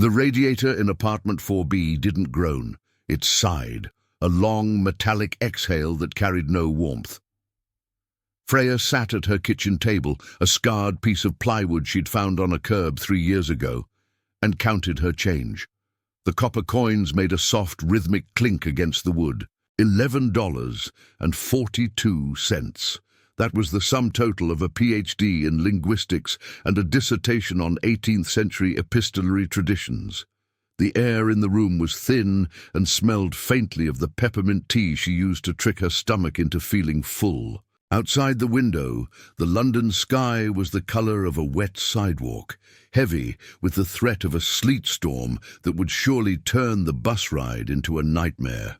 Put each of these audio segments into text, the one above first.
The radiator in apartment 4B didn't groan. It sighed, a long, metallic exhale that carried no warmth. Freya sat at her kitchen table, a scarred piece of plywood she'd found on a curb 3 years ago, and counted her change. The copper coins made a soft, rhythmic clink against the wood. $11.42. That was the sum total of a PhD in linguistics and a dissertation on 18th-century epistolary traditions. The air in the room was thin and smelled faintly of the peppermint tea she used to trick her stomach into feeling full. Outside the window, the London sky was the colour of a wet sidewalk, heavy with the threat of a sleet storm that would surely turn the bus ride into a nightmare.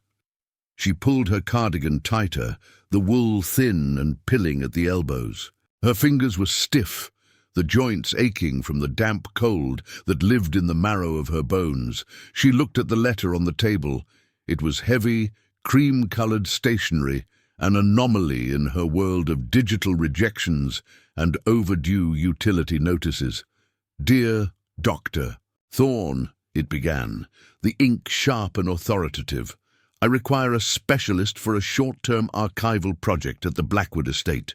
She pulled her cardigan tighter, the wool thin and pilling at the elbows. Her fingers were stiff, the joints aching from the damp cold that lived in the marrow of her bones. She looked at the letter on the table. It was heavy, cream-coloured stationery, an anomaly in her world of digital rejections and overdue utility notices. "Dear Dr. Thorne," it began, the ink sharp and authoritative. "I require a specialist for a short-term archival project at the Blackwood estate.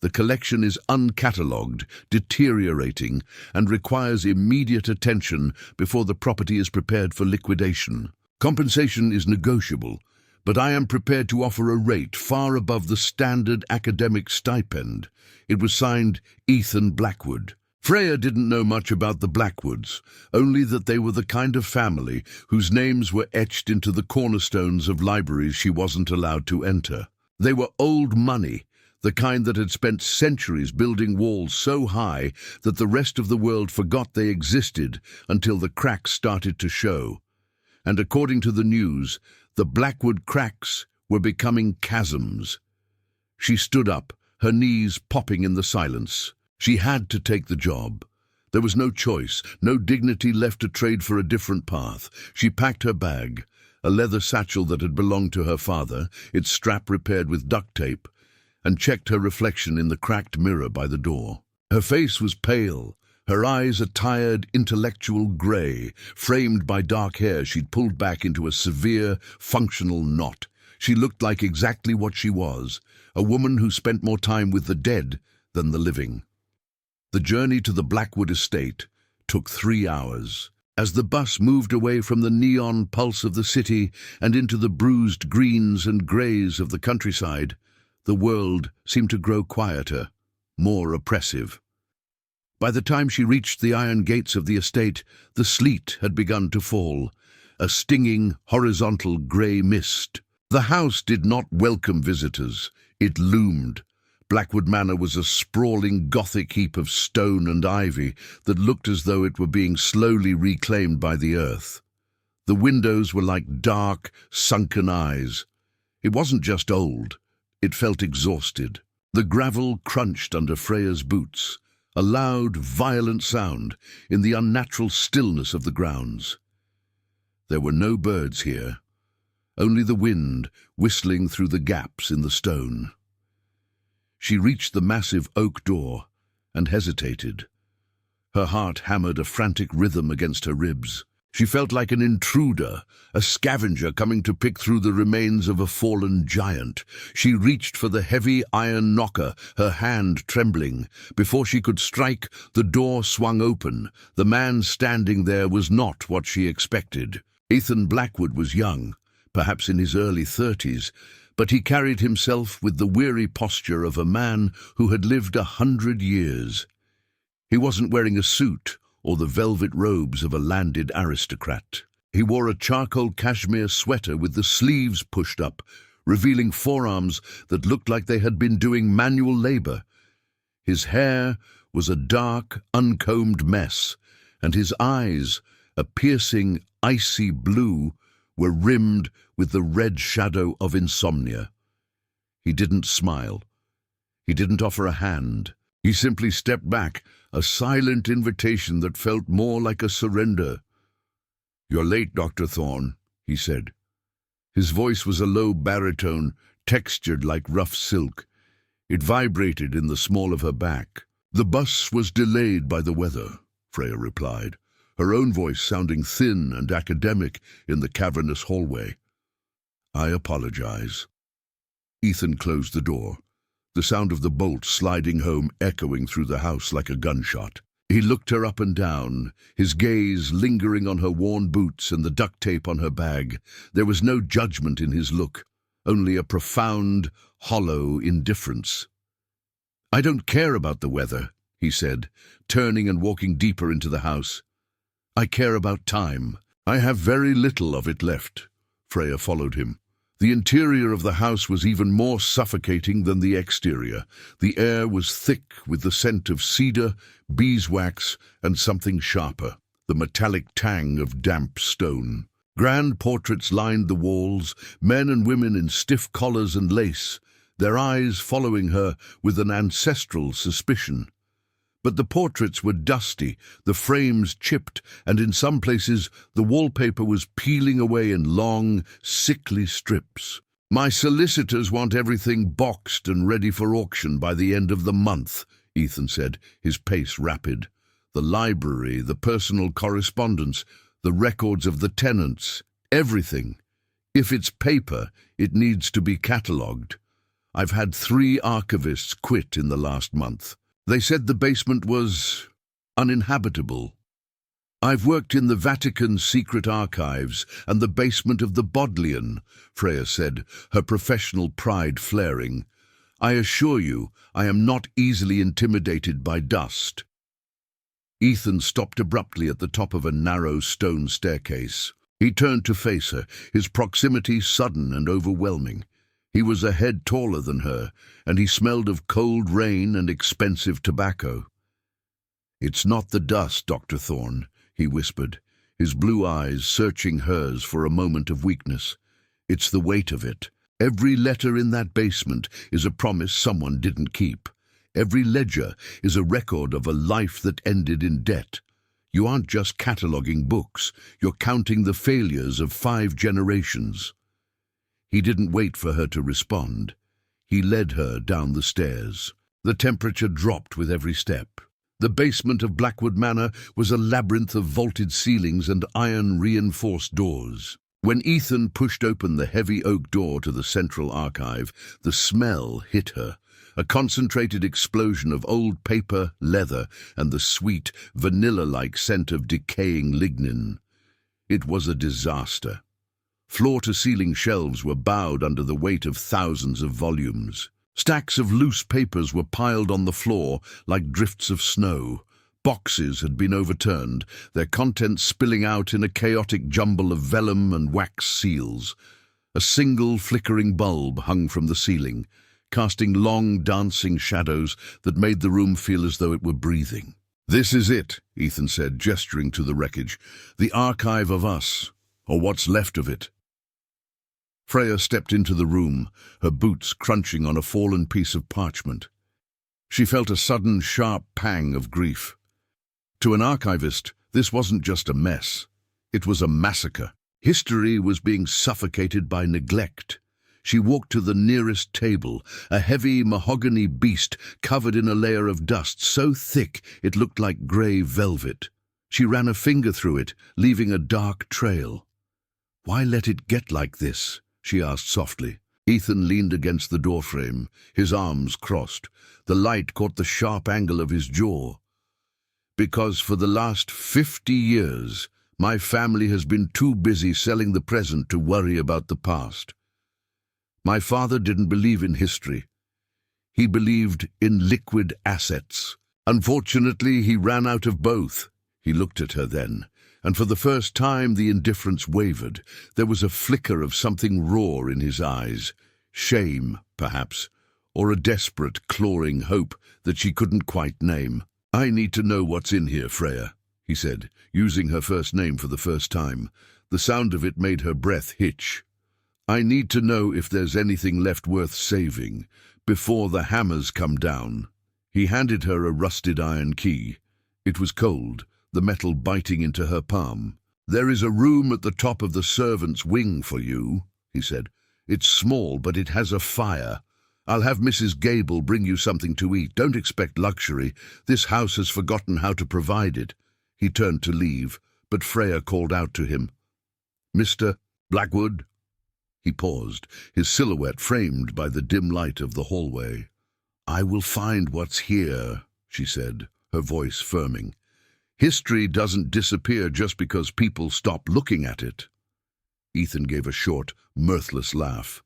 The collection is uncatalogued, deteriorating, and requires immediate attention before the property is prepared for liquidation. Compensation is negotiable, but I am prepared to offer a rate far above the standard academic stipend." It was signed Ethan Blackwood. Freya didn't know much about the Blackwoods, only that they were the kind of family whose names were etched into the cornerstones of libraries she wasn't allowed to enter. They were old money, the kind that had spent centuries building walls so high that the rest of the world forgot they existed until the cracks started to show. And according to the news, the Blackwood cracks were becoming chasms. She stood up, her knees popping in the silence. She had to take the job. There was no choice, no dignity left to trade for a different path. She packed her bag, a leather satchel that had belonged to her father, its strap repaired with duct tape, and checked her reflection in the cracked mirror by the door. Her face was pale, her eyes a tired, intellectual grey, framed by dark hair she'd pulled back into a severe, functional knot. She looked like exactly what she was, a woman who spent more time with the dead than the living. The journey to the Blackwood estate took 3 hours. As the bus moved away from the neon pulse of the city and into the bruised greens and greys of the countryside, the world seemed to grow quieter, more oppressive. By the time she reached the iron gates of the estate, the sleet had begun to fall, a stinging, horizontal grey mist. The house did not welcome visitors. It loomed. Blackwood Manor was a sprawling Gothic heap of stone and ivy that looked as though it were being slowly reclaimed by the earth. The windows were like dark, sunken eyes. It wasn't just old. It felt exhausted. The gravel crunched under Freya's boots, a loud, violent sound in the unnatural stillness of the grounds. There were no birds here, only the wind whistling through the gaps in the stone. She reached the massive oak door and hesitated. Her heart hammered a frantic rhythm against her ribs. She felt like an intruder, a scavenger coming to pick through the remains of a fallen giant. She reached for the heavy iron knocker, her hand trembling. Before she could strike, the door swung open. The man standing there was not what she expected. Ethan Blackwood was young, perhaps in his early 30s, but he carried himself with the weary posture of a man who had lived 100 years. He wasn't wearing a suit or the velvet robes of a landed aristocrat. He wore a charcoal cashmere sweater with the sleeves pushed up, revealing forearms that looked like they had been doing manual labor. His hair was a dark, uncombed mess, and his eyes, a piercing, icy blue, were rimmed with the red shadow of insomnia. He didn't smile. He didn't offer a hand. He simply stepped back, a silent invitation that felt more like a surrender. "You're late, Dr. Thorne," he said. His voice was a low baritone, textured like rough silk. It vibrated in the small of her back. "The bus was delayed by the weather," Freya replied. her own voice sounding thin and academic in the cavernous hallway. "I apologize." Ethan closed the door, the sound of the bolt sliding home echoing through the house like a gunshot. He looked her up and down, his gaze lingering on her worn boots and the duct tape on her bag. There was no judgment in his look, only a profound, hollow indifference. "I don't care about the weather," he said, turning and walking deeper into the house. "I care about time. I have very little of it left." Freya followed him. The interior of the house was even more suffocating than the exterior. The air was thick with the scent of cedar, beeswax, and something sharper, the metallic tang of damp stone. Grand portraits lined the walls, men and women in stiff collars and lace, their eyes following her with an ancestral suspicion. But the portraits were dusty, the frames chipped, and in some places the wallpaper was peeling away in long, sickly strips. "My solicitors want everything boxed and ready for auction by the end of the month," Ethan said, his pace rapid. "The library, the personal correspondence, the records of the tenants, everything. If it's paper, it needs to be catalogued. I've had 3 archivists quit in the last month. They said the basement was uninhabitable. I've worked in the Vatican's secret archives and the basement of the Bodleian," Freya said, her professional pride flaring. "I assure you, I am not easily intimidated by dust." Ethan stopped abruptly at the top of a narrow stone staircase. He turned to face her, his proximity sudden and overwhelming. He was a head taller than her, and he smelled of cold rain and expensive tobacco. "It's not the dust, Dr. Thorne," he whispered, his blue eyes searching hers for a moment of weakness. "It's the weight of it. Every letter in that basement is a promise someone didn't keep. Every ledger is a record of a life that ended in debt. You aren't just cataloguing books, you're counting the failures of 5 generations." He didn't wait for her to respond. He led her down the stairs. The temperature dropped with every step. The basement of Blackwood Manor was a labyrinth of vaulted ceilings and iron-reinforced doors. When Ethan pushed open the heavy oak door to the central archive, the smell hit her, a concentrated explosion of old paper, leather, and the sweet, vanilla-like scent of decaying lignin. It was a disaster. Floor-to-ceiling shelves were bowed under the weight of thousands of volumes. Stacks of loose papers were piled on the floor like drifts of snow. Boxes had been overturned, their contents spilling out in a chaotic jumble of vellum and wax seals. A single flickering bulb hung from the ceiling, casting long dancing shadows that made the room feel as though it were breathing. "This is it," Ethan said, gesturing to the wreckage. "The archive of us, or what's left of it." Freya stepped into the room, her boots crunching on a fallen piece of parchment. She felt a sudden, sharp pang of grief. To an archivist, this wasn't just a mess. It was a massacre. History was being suffocated by neglect. She walked to the nearest table, a heavy mahogany beast covered in a layer of dust so thick it looked like grey velvet. She ran a finger through it, leaving a dark trail. "Why let it get like this?" she asked softly. Ethan leaned against the doorframe, his arms crossed. The light caught the sharp angle of his jaw. "Because for the last 50 years, my family has been too busy selling the present to worry about the past. My father didn't believe in history. He believed in liquid assets. Unfortunately, he ran out of both." He looked at her then, and for the first time the indifference wavered. There was a flicker of something raw in his eyes. Shame, perhaps, or a desperate, clawing hope that she couldn't quite name. "I need to know what's in here, Freya," he said, using her first name for the first time. The sound of it made her breath hitch. "I need to know if there's anything left worth saving, before the hammers come down." He handed her a rusted iron key. It was cold, the metal biting into her palm. "There is a room at the top of the servants' wing for you," he said. "It's small, but it has a fire. I'll have Mrs. Gable bring you something to eat. Don't expect luxury. This house has forgotten how to provide it." He turned to leave. but Freya called out to him. "Mr. Blackwood?" He paused, his silhouette framed by the dim light of the hallway. "I will find what's here," she said, her voice firming. "History doesn't disappear just because people stop looking at it." Ethan gave a short, mirthless laugh.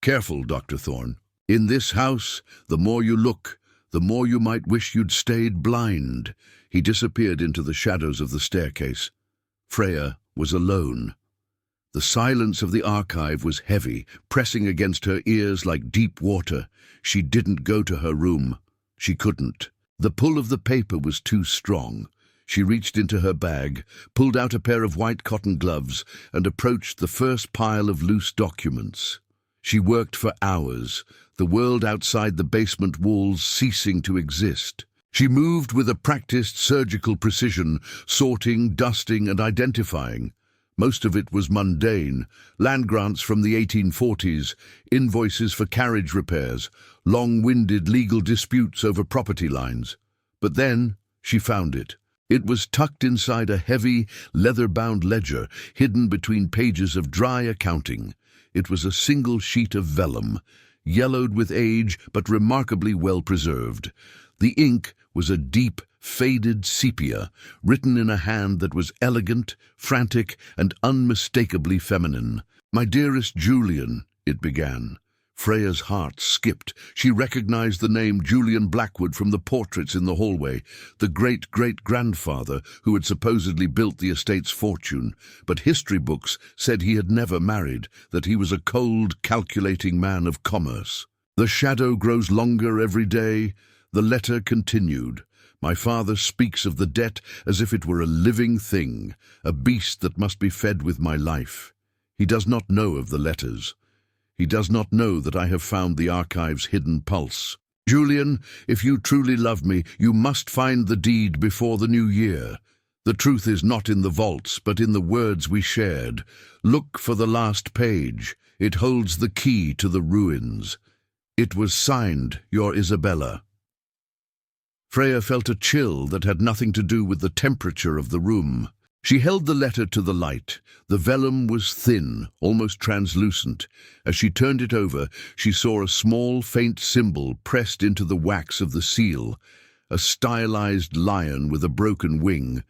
"Careful, Dr. Thorne. In this house, the more you look, the more you might wish you'd stayed blind." He disappeared into the shadows of the staircase. Freya was alone. The silence of the archive was heavy, pressing against her ears like deep water. She didn't go to her room. She couldn't. The pull of the paper was too strong. She reached into her bag, pulled out a pair of white cotton gloves, and approached the first pile of loose documents. She worked for hours, the world outside the basement walls ceasing to exist. She moved with a practiced surgical precision, sorting, dusting, and identifying. Most of it was mundane: land grants from the 1840s, invoices for carriage repairs, long-winded legal disputes over property lines. But then she found it. It was tucked inside a heavy, leather-bound ledger, hidden between pages of dry accounting. It was a single sheet of vellum, yellowed with age but remarkably well-preserved. The ink was a deep, faded sepia, written in a hand that was elegant, frantic, and unmistakably feminine. "My dearest Julian," it began. Freya's heart skipped. She recognized the name Julian Blackwood from the portraits in the hallway, the great-great-grandfather who had supposedly built the estate's fortune. But history books said he had never married, that he was a cold, calculating man of commerce. "The shadow grows longer every day," the letter continued. "My father speaks of the debt as if it were a living thing, a beast that must be fed with my life. He does not know of the letters. He does not know that I have found the archive's hidden pulse. Julian, if you truly love me, you must find the deed before the new year. The truth is not in the vaults, but in the words we shared. Look for the last page. It holds the key to the ruins. It was signed, your Isabella." Freya felt a chill that had nothing to do with the temperature of the room. She held the letter to the light. The vellum was thin, almost translucent. As she turned it over, she saw a small, faint symbol pressed into the wax of the seal, a stylized lion with a broken wing.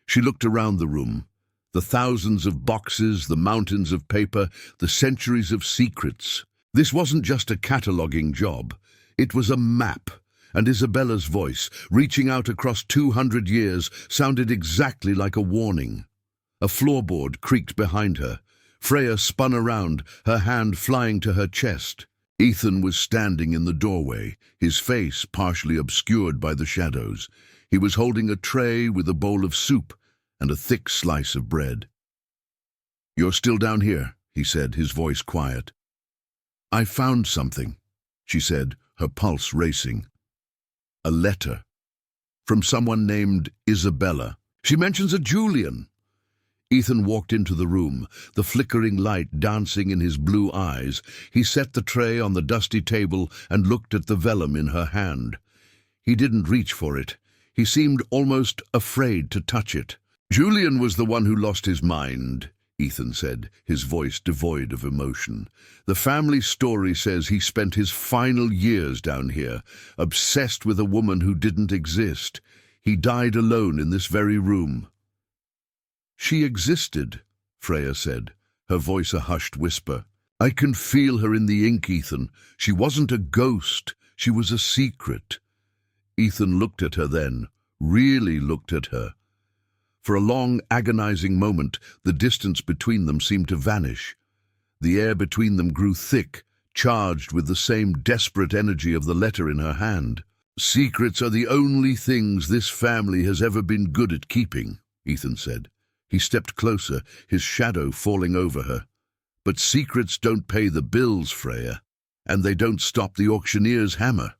She looked around the room. The thousands of boxes, the mountains of paper, the centuries of secrets. This wasn't just a cataloging job. It was a map. And Isabella's voice, reaching out across 200 years, sounded exactly like a warning. A floorboard creaked behind her. Freya spun around, her hand flying to her chest. Ethan was standing in the doorway, his face partially obscured by the shadows. He was holding a tray with a bowl of soup and a thick slice of bread. "You're still down here," he said, his voice quiet. "I found something," she said, her pulse racing. "A letter. From someone named Isabella. She mentions a Julian." Ethan walked into the room, the flickering light dancing in his blue eyes. He set the tray on the dusty table and looked at the vellum in her hand. He didn't reach for it. He seemed almost afraid to touch it. "Julian was the one who lost his mind," Ethan said, his voice devoid of emotion. "The family story says he spent his final years down here, obsessed with a woman who didn't exist. He died alone in this very room." "She existed," Freya said, her voice a hushed whisper. "I can feel her in the ink, Ethan. She wasn't a ghost. She was a secret." Ethan looked at her then, really looked at her. For a long, agonizing moment, the distance between them seemed to vanish. The air between them grew thick, charged with the same desperate energy of the letter in her hand. "Secrets are the only things this family has ever been good at keeping," Ethan said. He stepped closer, his shadow falling over her. "But secrets don't pay the bills, Freya, and they don't stop the auctioneer's hammer."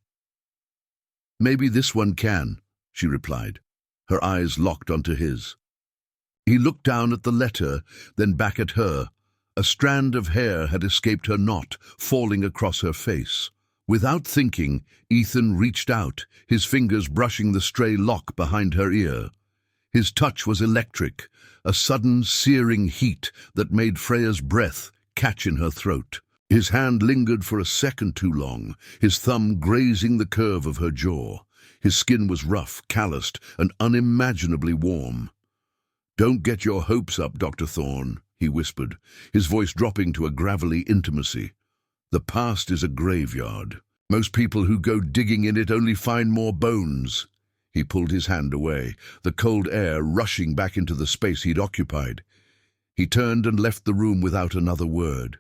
"Maybe this one can," she replied, her eyes locked onto his. He looked down at the letter, then back at her. A strand of hair had escaped her knot, falling across her face. Without thinking, Ethan reached out, his fingers brushing the stray lock behind her ear. His touch was electric, a sudden searing heat that made Freya's breath catch in her throat. His hand lingered for a second too long, his thumb grazing the curve of her jaw. His skin was rough, calloused, and unimaginably warm. "Don't get your hopes up, Dr. Thorne," he whispered, his voice dropping to a gravelly intimacy. "The past is a graveyard. Most people who go digging in it only find more bones." He pulled his hand away, the cold air rushing back into the space he'd occupied. He turned and left the room without another word.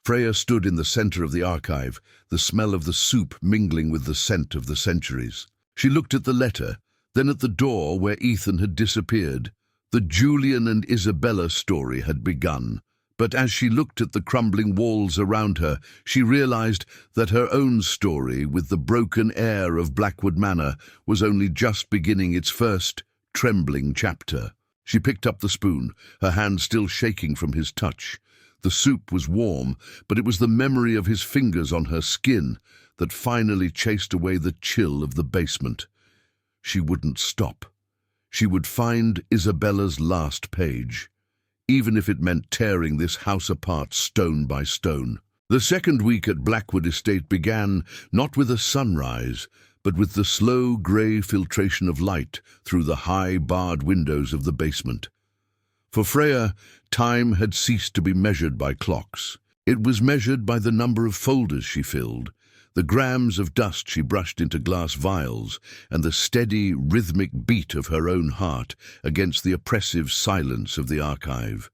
Freya stood in the center of the archive, the smell of the soup mingling with the scent of the centuries. She looked at the letter, then at the door where Ethan had disappeared. The Julian and Isabella story had begun, but as she looked at the crumbling walls around her, she realized that her own story with the broken heir of Blackwood Manor was only just beginning its first, trembling chapter. She picked up the spoon, her hand still shaking from his touch. The soup was warm, but it was the memory of his fingers on her skin that finally chased away the chill of the basement. She wouldn't stop. She would find Isabella's last page, even if it meant tearing this house apart stone by stone. The second week at Blackwood Estate began not with a sunrise, but with the slow grey filtration of light through the high barred windows of the basement. For Freya, time had ceased to be measured by clocks. It was measured by the number of folders she filled, the grams of dust she brushed into glass vials, and the steady, rhythmic beat of her own heart against the oppressive silence of the archive.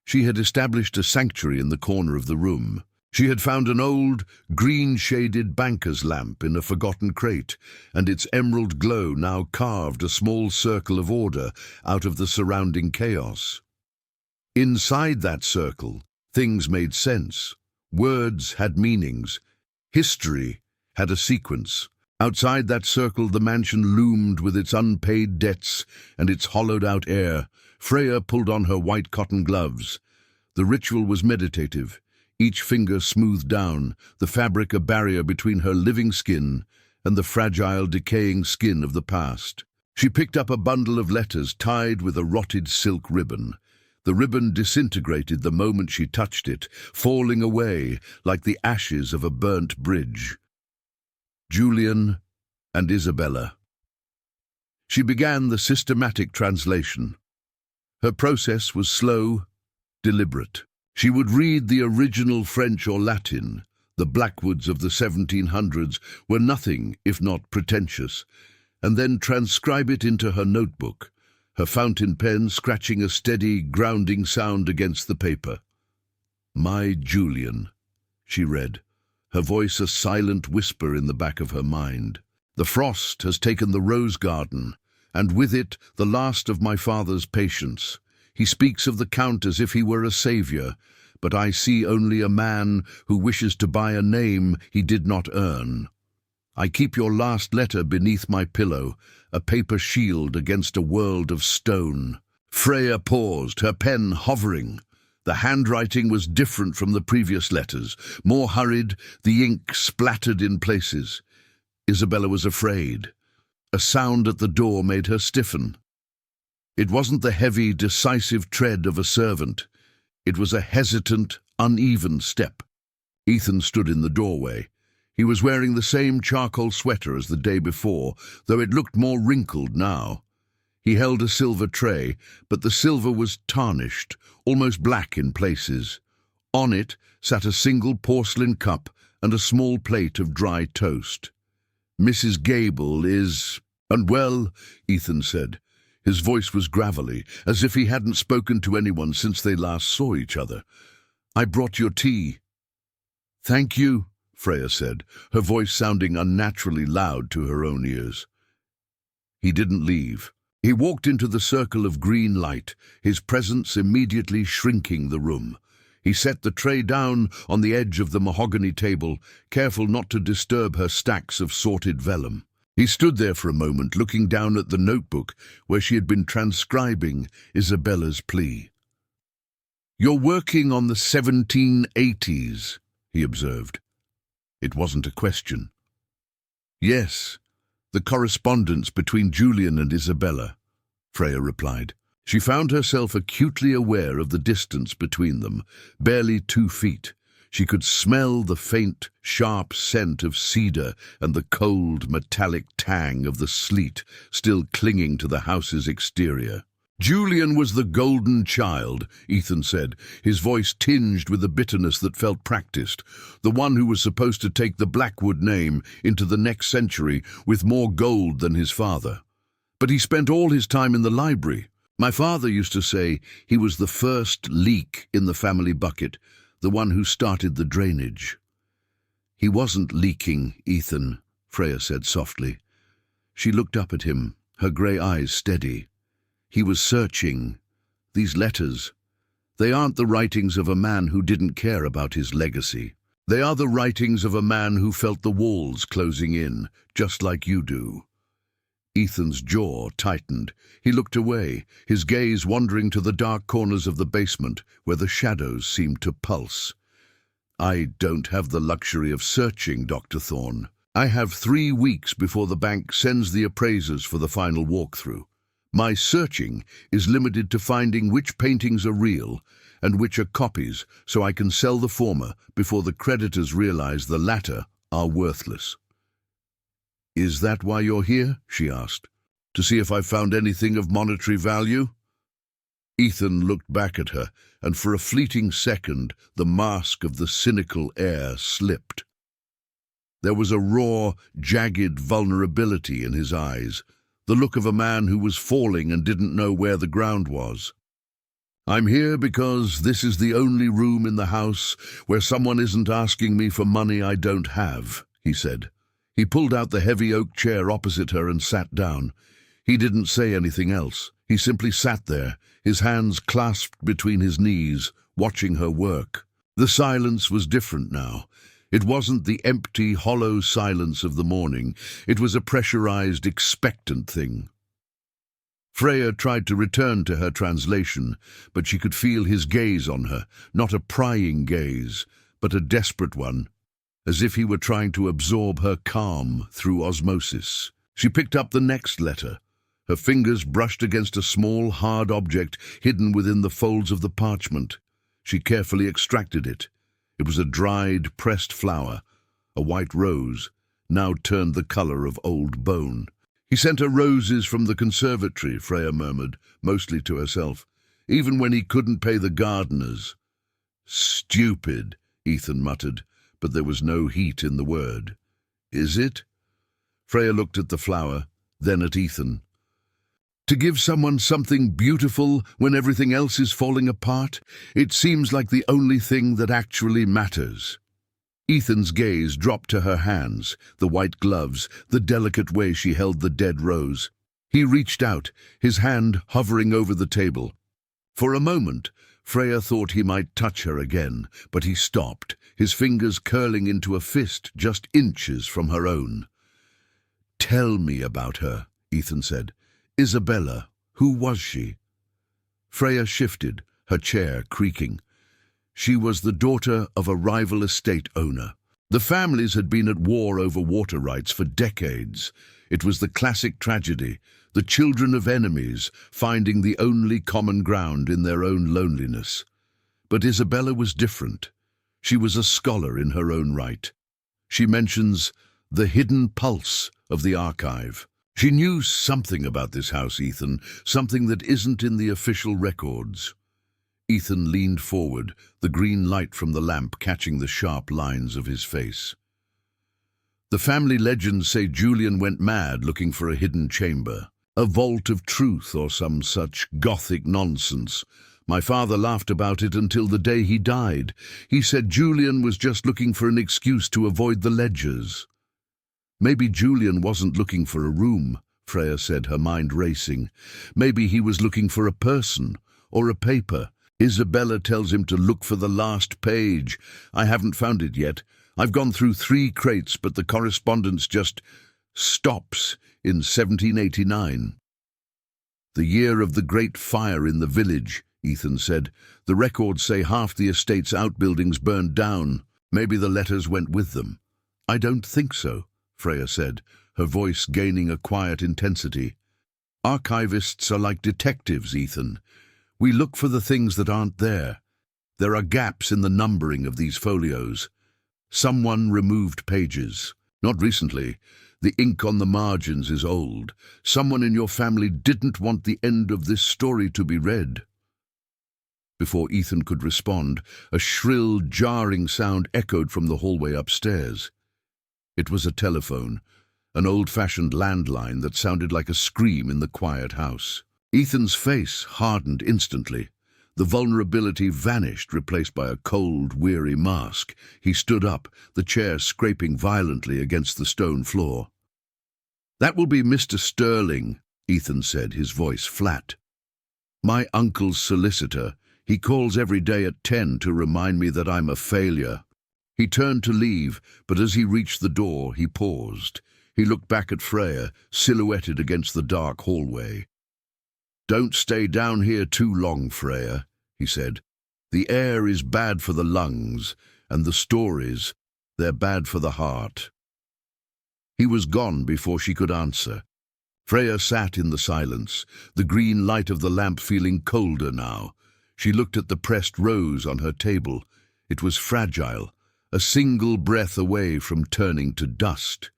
She had established a sanctuary in the corner of the room. She had found an old, green-shaded banker's lamp in a forgotten crate, and its emerald glow now carved a small circle of order out of the surrounding chaos. Inside that circle, things made sense. Words had meanings. History had a sequence. Outside that circle, the mansion loomed with its unpaid debts and its hollowed-out air. Freya pulled on her white cotton gloves. The ritual was meditative, each finger smoothed down, the fabric a barrier between her living skin and the fragile, decaying skin of the past. She picked up a bundle of letters tied with a rotted silk ribbon. The ribbon disintegrated the moment she touched it, falling away like the ashes of a burnt bridge. Julian and Isabella. She began the systematic translation. Her process was slow, deliberate. She would read the original French or Latin. The Blackwoods of the 1700s were nothing if not pretentious, and then transcribe it into her notebook, her fountain pen scratching a steady, grounding sound against the paper. "My Julian," she read, her voice a silent whisper in the back of her mind. "The frost has taken the rose garden, and with it the last of my father's patience. He speaks of the Count as if he were a savior, but I see only a man who wishes to buy a name he did not earn. I keep your last letter beneath my pillow, a paper shield against a world of stone." Freya paused, her pen hovering. The handwriting was different from the previous letters, more hurried, the ink splattered in places. Isabella was afraid. A sound at the door made her stiffen. It wasn't the heavy, decisive tread of a servant. It was a hesitant, uneven step. Ethan stood in the doorway. He was wearing the same charcoal sweater as the day before, though it looked more wrinkled now. He held a silver tray, but the silver was tarnished, almost black in places. On it sat a single porcelain cup and a small plate of dry toast. "Mrs. Gable is unwell," Ethan said. His voice was gravelly, as if he hadn't spoken to anyone since they last saw each other. "I brought your tea." "Thank you," Freya said, her voice sounding unnaturally loud to her own ears. He didn't leave. He walked into the circle of green light, his presence immediately shrinking the room. He set the tray down on the edge of the mahogany table, careful not to disturb her stacks of sorted vellum. He stood there for a moment, looking down at the notebook where she had been transcribing Isabella's plea. "You're working on the 1780s, he observed. It wasn't a question. "Yes, the correspondence between Julian and Isabella." Freya replied. She found herself acutely aware of the distance between them, barely 2 feet. She could smell the faint, sharp scent of cedar and the cold, metallic tang of the sleet still clinging to the house's exterior. "Julian was the golden child," Ethan said, his voice tinged with a bitterness that felt practiced, "the one who was supposed to take the Blackwood name into the next century with more gold than his father. But he spent all his time in the library. My father used to say he was the first leak in the family bucket, the one who started the drainage." "He wasn't leaking, Ethan," Freya said softly. She looked up at him, her grey eyes steady. "He was searching. These letters, they aren't the writings of a man who didn't care about his legacy. They are the writings of a man who felt the walls closing in, just like you do." Ethan's jaw tightened. He looked away, his gaze wandering to the dark corners of the basement where the shadows seemed to pulse. "I don't have the luxury of searching, Dr. Thorne. I have 3 weeks before the bank sends the appraisers for the final walkthrough. My searching is limited to finding which paintings are real and which are copies, so I can sell the former before the creditors realize the latter are worthless." "Is that why you're here?" she asked. "To see if I've found anything of monetary value?" Ethan looked back at her, and for a fleeting second the mask of the cynical air slipped. There was a raw, jagged vulnerability in his eyes, the look of a man who was falling and didn't know where the ground was. "I'm here because this is the only room in the house where someone isn't asking me for money I don't have," he said. He pulled out the heavy oak chair opposite her and sat down. He didn't say anything else. He simply sat there, his hands clasped between his knees, watching her work. The silence was different now. It wasn't the empty, hollow silence of the morning. It was a pressurized, expectant thing. Freya tried to return to her translation, but she could feel his gaze on her, not a prying gaze, but a desperate one, as if he were trying to absorb her calm through osmosis. She picked up the next letter. Her fingers brushed against a small, hard object hidden within the folds of the parchment. She carefully extracted it. It was a dried, pressed flower, a white rose, now turned the color of old bone. "He sent her roses from the conservatory," Freya murmured, mostly to herself, "even when he couldn't pay the gardeners." "Stupid," Ethan muttered, but there was no heat in the word. "Is it?" Freya looked at the flower, then at Ethan. "To give someone something beautiful when everything else is falling apart, it seems like the only thing that actually matters." Ethan's gaze dropped to her hands, the white gloves, the delicate way she held the dead rose. He reached out, his hand hovering over the table. For a moment, Freya thought he might touch her again, but he stopped, his fingers curling into a fist just inches from her own. "Tell me about her," Ethan said. "Isabella, who was she?" Freya shifted, her chair creaking. She was the daughter of a rival estate owner. The families had been at war over water rights for decades. It was the classic tragedy, the children of enemies finding the only common ground in their own loneliness. But Isabella was different. She was a scholar in her own right. She mentions the hidden pulse of the archive. She knew something about this house, Ethan, something that isn't in the official records. Ethan leaned forward, the green light from the lamp catching the sharp lines of his face. "The family legends say Julian went mad looking for a hidden chamber, a vault of truth or some such gothic nonsense. My father laughed about it until the day he died. He said Julian was just looking for an excuse to avoid the ledgers." "Maybe Julian wasn't looking for a room," Freya said, her mind racing. "Maybe he was looking for a person or a paper. Isabella tells him to look for the last page. I haven't found it yet. I've gone through 3 crates, but the correspondence just stops in 1789. "The year of the great fire in the village," Ethan said. "The records say half the estate's outbuildings burned down. Maybe the letters went with them." "I don't think so," Freya said, her voice gaining a quiet intensity. Archivists are like detectives, Ethan. We look for the things that aren't there. There are gaps in the numbering of these folios. Someone removed pages. Not recently. The ink on the margins is old. Someone in your family didn't want the end of this story to be read. Before Ethan could respond, a shrill, jarring sound echoed from the hallway upstairs. It was a telephone, an old-fashioned landline that sounded like a scream in the quiet house. Ethan's face hardened instantly. The vulnerability vanished, replaced by a cold, weary mask. He stood up, the chair scraping violently against the stone floor. "That will be Mr. Sterling," Ethan said, his voice flat. "My uncle's solicitor. He calls every day at 10 to remind me that I'm a failure." He turned to leave, but as he reached the door, he paused. He looked back at Freya, silhouetted against the dark hallway. "Don't stay down here too long, Freya," he said. "The air is bad for the lungs, and the stories, they're bad for the heart." He was gone before she could answer. Freya sat in the silence, the green light of the lamp feeling colder now. She looked at the pressed rose on her table. It was fragile, a single breath away from turning to dust.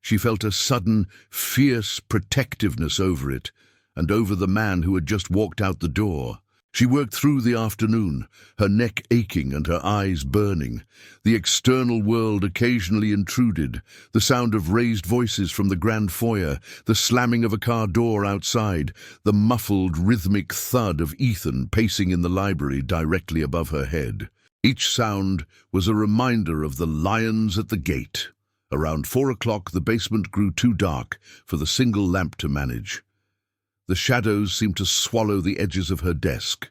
She felt a sudden, fierce protectiveness over it, and over the man who had just walked out the door. She worked through the afternoon, her neck aching and her eyes burning. The external world occasionally intruded, the sound of raised voices from the grand foyer, the slamming of a car door outside, the muffled, rhythmic thud of Ethan pacing in the library directly above her head. Each sound was a reminder of the lions at the gate. Around 4 o'clock, the basement grew too dark for the single lamp to manage. The shadows seemed to swallow the edges of her desk.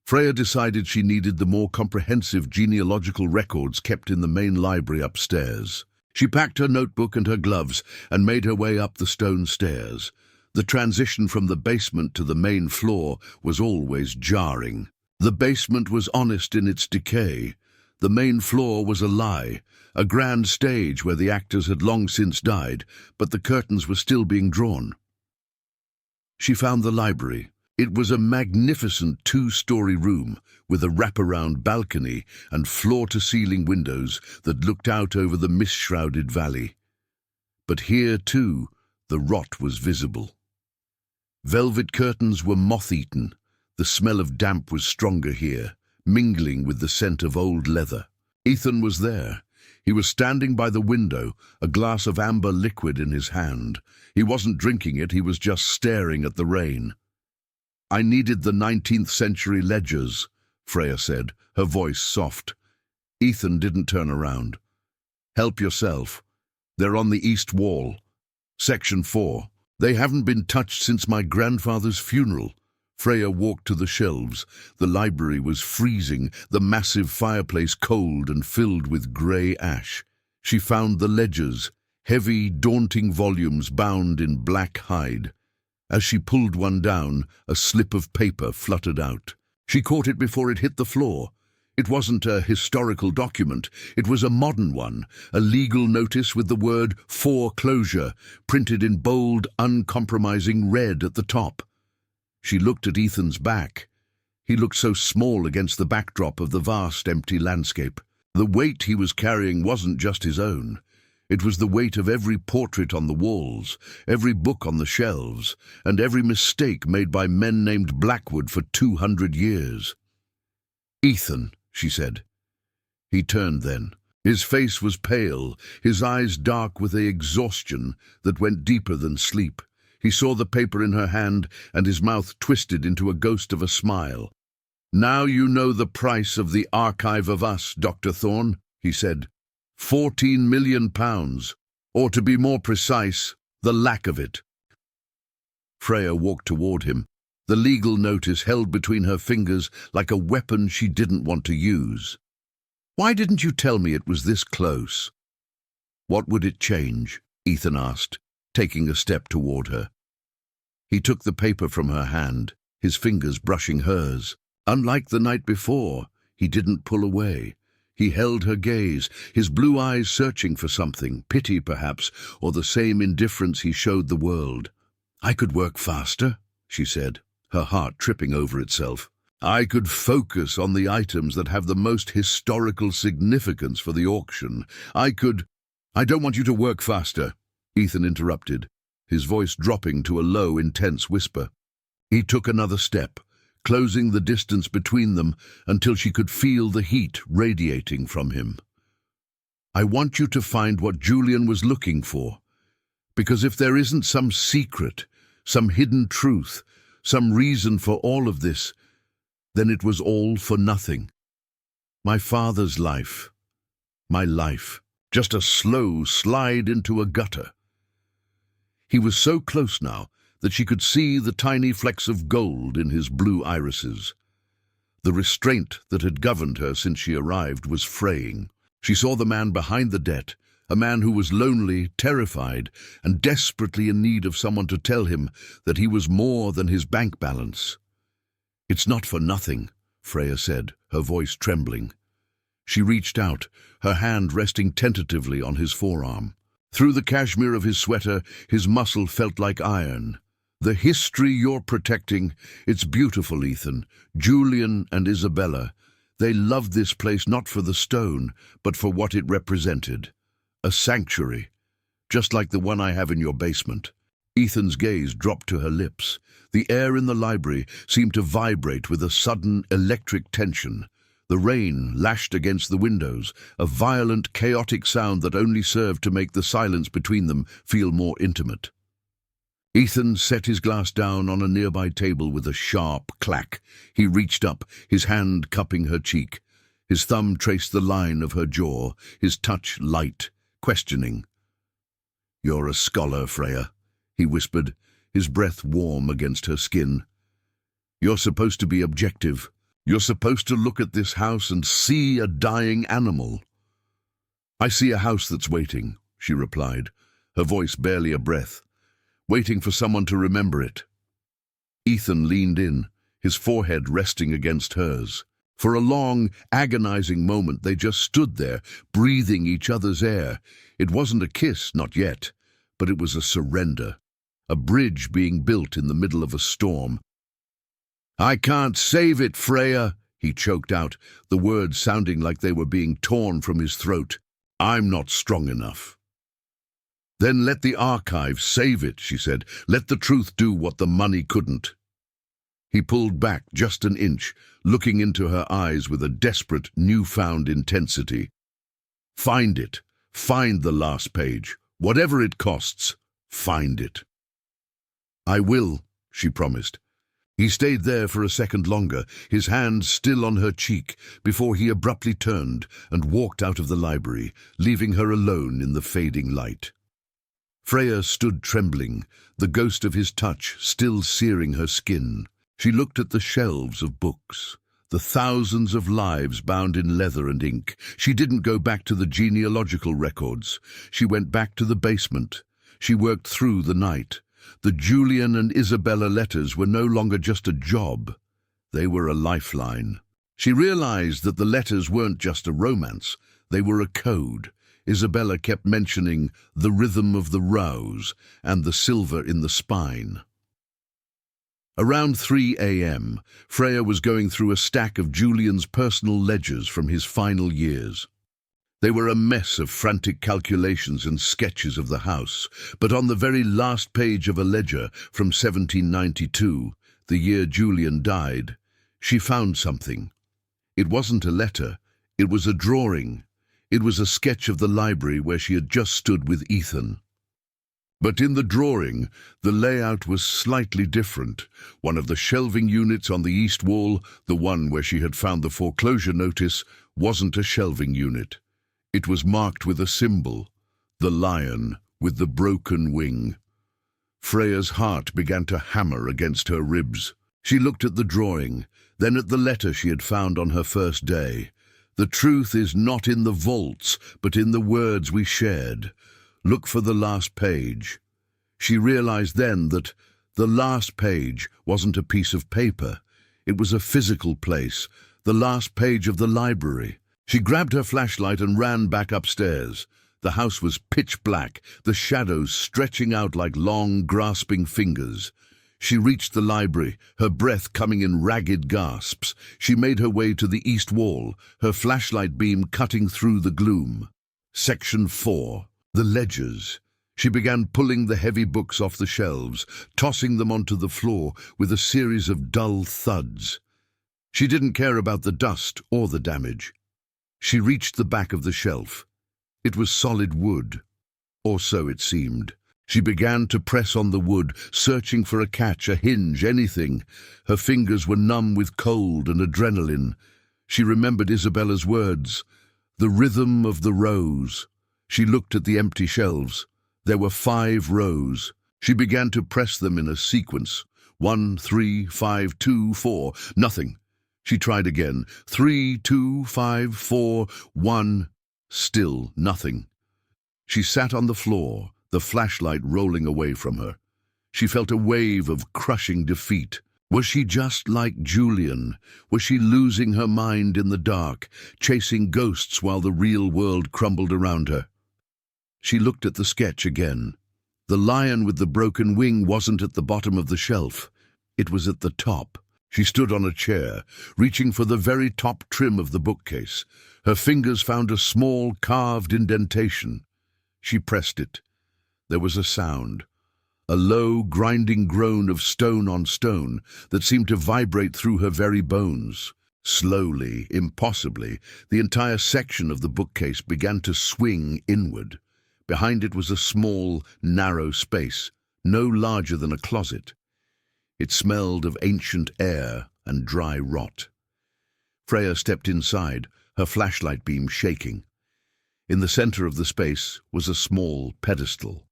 Freya decided she needed the more comprehensive genealogical records kept in the main library upstairs. She packed her notebook and her gloves and made her way up the stone stairs. The transition from the basement to the main floor was always jarring. The basement was honest in its decay. The main floor was a lie, a grand stage where the actors had long since died, but the curtains were still being drawn. She found the library. It was a magnificent 2-story room with a wraparound balcony and floor-to-ceiling windows that looked out over the mist-shrouded valley. But here, too, the rot was visible. Velvet curtains were moth-eaten. The smell of damp was stronger here, mingling with the scent of old leather. Ethan was there. He was standing by the window, a glass of amber liquid in his hand. He wasn't drinking it, he was just staring at the rain. "I needed the 19th century ledgers," Freya said, her voice soft. Ethan didn't turn around. "Help yourself. They're on the east wall. Section 4. They haven't been touched since my grandfather's funeral." Freya walked to the shelves. The library was freezing, the massive fireplace cold and filled with grey ash. She found the ledgers, heavy, daunting volumes bound in black hide. As she pulled one down, a slip of paper fluttered out. She caught it before it hit the floor. It wasn't a historical document, it was a modern one, a legal notice with the word "foreclosure" printed in bold, uncompromising red at the top. She looked at Ethan's back. He looked so small against the backdrop of the vast, empty landscape. The weight he was carrying wasn't just his own. It was the weight of every portrait on the walls, every book on the shelves, and every mistake made by men named Blackwood for 200 years. "Ethan," she said. He turned then. His face was pale, his eyes dark with the exhaustion that went deeper than sleep. He saw the paper in her hand, and his mouth twisted into a ghost of a smile. "Now you know the price of the Archive of Us, Dr. Thorne," he said. £14 million, or to be more precise, the lack of it. Freya walked toward him, the legal notice held between her fingers like a weapon she didn't want to use. "Why didn't you tell me it was this close?" "What would it change?" Ethan asked, taking a step toward her. He took the paper from her hand, his fingers brushing hers. Unlike the night before, he didn't pull away. He held her gaze, his blue eyes searching for something, pity perhaps, or the same indifference he showed the world. "I could work faster," she said, her heart tripping over itself. "I could focus on the items that have the most historical significance for the auction. I could—" "I don't want you to work faster," Ethan interrupted, his voice dropping to a low, intense whisper. He took another step, closing the distance between them until she could feel the heat radiating from him. "I want you to find what Julian was looking for. Because if there isn't some secret, some hidden truth, some reason for all of this, then it was all for nothing. My father's life, my life, just a slow slide into a gutter." He was so close now that she could see the tiny flecks of gold in his blue irises. The restraint that had governed her since she arrived was fraying. She saw the man behind the debt, a man who was lonely, terrified, and desperately in need of someone to tell him that he was more than his bank balance. "It's not for nothing," Freya said, her voice trembling. She reached out, her hand resting tentatively on his forearm. Through the cashmere of his sweater, his muscle felt like iron. "The history you're protecting, it's beautiful, Ethan. Julian and Isabella, they loved this place not for the stone, but for what it represented. A sanctuary, just like the one I have in your basement." Ethan's gaze dropped to her lips. The air in the library seemed to vibrate with a sudden electric tension. The rain lashed against the windows, a violent, chaotic sound that only served to make the silence between them feel more intimate. Ethan set his glass down on a nearby table with a sharp clack. He reached up, his hand cupping her cheek. His thumb traced the line of her jaw, his touch light, questioning. "You're a scholar, Freya," he whispered, his breath warm against her skin. "You're supposed to be objective. You're supposed to look at this house and see a dying animal." "I see a house that's waiting," she replied, her voice barely a breath. "Waiting for someone to remember it." Ethan leaned in, his forehead resting against hers. For a long, agonizing moment they just stood there, breathing each other's air. It wasn't a kiss, not yet, but it was a surrender, a bridge being built in the middle of a storm. "I can't save it, Freya," he choked out, the words sounding like they were being torn from his throat. "I'm not strong enough." "Then let the archives save it," she said. "Let the truth do what the money couldn't." He pulled back just an inch, looking into her eyes with a desperate, newfound intensity. "Find it. Find the last page. Whatever it costs, find it." "I will," she promised. He stayed there for a second longer, his hand still on her cheek, before he abruptly turned and walked out of the library, leaving her alone in the fading light. Freya stood trembling, the ghost of his touch still searing her skin. She looked at the shelves of books, the thousands of lives bound in leather and ink. She didn't go back to the genealogical records. She went back to the basement. She worked through the night. The Julian and Isabella letters were no longer just a job. They were a lifeline. She realized that the letters weren't just a romance. They were a code. Isabella kept mentioning the rhythm of the rows and the silver in the spine. Around 3 a.m., Freya was going through a stack of Julian's personal ledgers from his final years. They were a mess of frantic calculations and sketches of the house, but on the very last page of a ledger from 1792, the year Julian died, she found something. It wasn't a letter, it was a drawing. It was a sketch of the library where she had just stood with Ethan. But in the drawing, the layout was slightly different. One of the shelving units on the east wall, the one where she had found the foreclosure notice, wasn't a shelving unit. It was marked with a symbol, the lion with the broken wing. Freya's heart began to hammer against her ribs. She looked at the drawing, then at the letter she had found on her first day. "The truth is not in the vaults, but in the words we shared. Look for the last page." She realized then that the last page wasn't a piece of paper. It was a physical place, the last page of the library. She grabbed her flashlight and ran back upstairs. The house was pitch black, the shadows stretching out like long, grasping fingers. She reached the library, her breath coming in ragged gasps. She made her way to the east wall, her flashlight beam cutting through the gloom. Section 4. The ledgers. She began pulling the heavy books off the shelves, tossing them onto the floor with a series of dull thuds. She didn't care about the dust or the damage. She reached the back of the shelf. It was solid wood, or so it seemed. She began to press on the wood, searching for a catch, a hinge, anything. Her fingers were numb with cold and adrenaline. She remembered Isabella's words, the rhythm of the rows. She looked at the empty shelves. There were 5 rows. She began to press them in a sequence. 1, 3, 5, 2, 4. Nothing. She tried again. 3, 2, 5, 4, 1. Still nothing. She sat on the floor, the flashlight rolling away from her. She felt a wave of crushing defeat. Was she just like Julian? Was she losing her mind in the dark, chasing ghosts while the real world crumbled around her? She looked at the sketch again. The lion with the broken wing wasn't at the bottom of the shelf. It was at the top. She stood on a chair, reaching for the very top trim of the bookcase. Her fingers found a small carved indentation. She pressed it. There was a sound, a low, grinding groan of stone on stone that seemed to vibrate through her very bones. Slowly, impossibly, the entire section of the bookcase began to swing inward. Behind it was a small, narrow space, no larger than a closet. It smelled of ancient air and dry rot. Freya stepped inside, her flashlight beam shaking. In the center of the space was a small pedestal.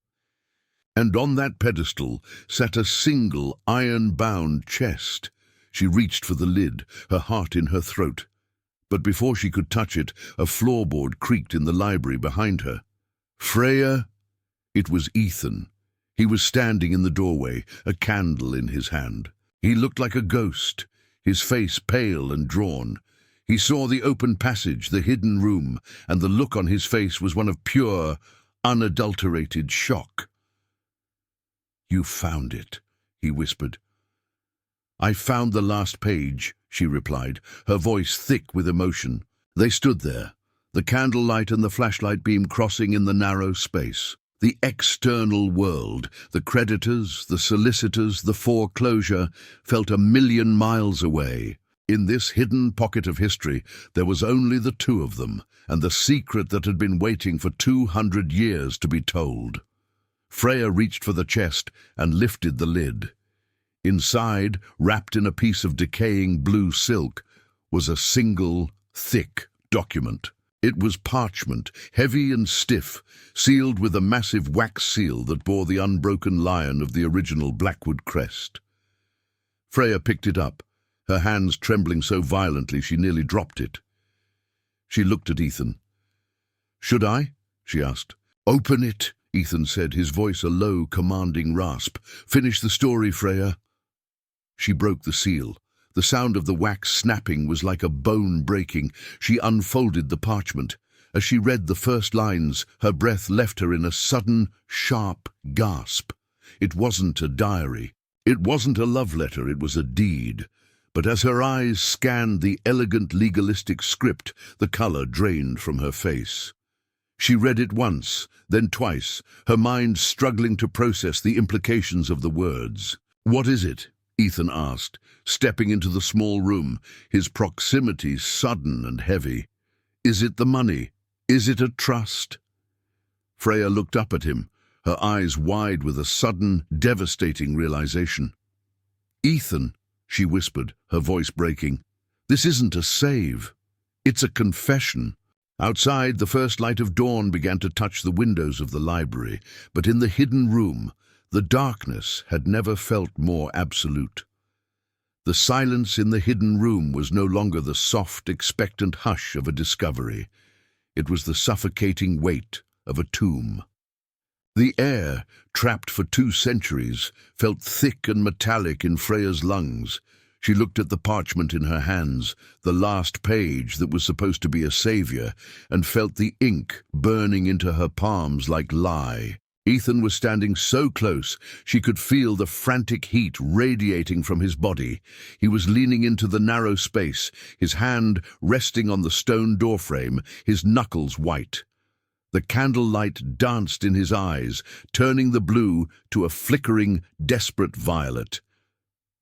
And on that pedestal sat a single iron-bound chest. She reached for the lid, her heart in her throat. But before she could touch it, a floorboard creaked in the library behind her. Freya? It was Ethan. He was standing in the doorway, a candle in his hand. He looked like a ghost, his face pale and drawn. He saw the open passage, the hidden room, and the look on his face was one of pure, unadulterated shock. "You found it," he whispered. "I found the last page," she replied, her voice thick with emotion. They stood there, the candlelight and the flashlight beam crossing in the narrow space. The external world, the creditors, the solicitors, the foreclosure, felt 1,000,000 miles away. In this hidden pocket of history, there was only the two of them, and the secret that had been waiting for 200 years to be told. Freya reached for the chest and lifted the lid. Inside, wrapped in a piece of decaying blue silk, was a single, thick document. It was parchment, heavy and stiff, sealed with a massive wax seal that bore the unbroken lion of the original Blackwood crest. Freya picked it up, her hands trembling so violently she nearly dropped it. She looked at Ethan. "Should I?" she asked. "Open it," Ethan said, his voice a low, commanding rasp. "Finish the story, Freya." She broke the seal. The sound of the wax snapping was like a bone breaking. She unfolded the parchment. As she read the first lines, her breath left her in a sudden, sharp gasp. It wasn't a diary. It wasn't a love letter, it was a deed. But as her eyes scanned the elegant legalistic script, the color drained from her face. She read it once, then twice, her mind struggling to process the implications of the words. "What is it?" Ethan asked, stepping into the small room, his proximity sudden and heavy. "Is it the money? Is it a trust?" Freya looked up at him, her eyes wide with a sudden, devastating realization. "Ethan," she whispered, her voice breaking, "this isn't a save. It's a confession." Outside, the first light of dawn began to touch the windows of the library, but in the hidden room, the darkness had never felt more absolute. The silence in the hidden room was no longer the soft, expectant hush of a discovery. It was the suffocating weight of a tomb. The air, trapped for 2 centuries, felt thick and metallic in Freya's lungs. She looked at the parchment in her hands, the last page that was supposed to be a savior, and felt the ink burning into her palms like lye. Ethan was standing so close she could feel the frantic heat radiating from his body. He was leaning into the narrow space, his hand resting on the stone doorframe, his knuckles white. The candlelight danced in his eyes, turning the blue to a flickering, desperate violet.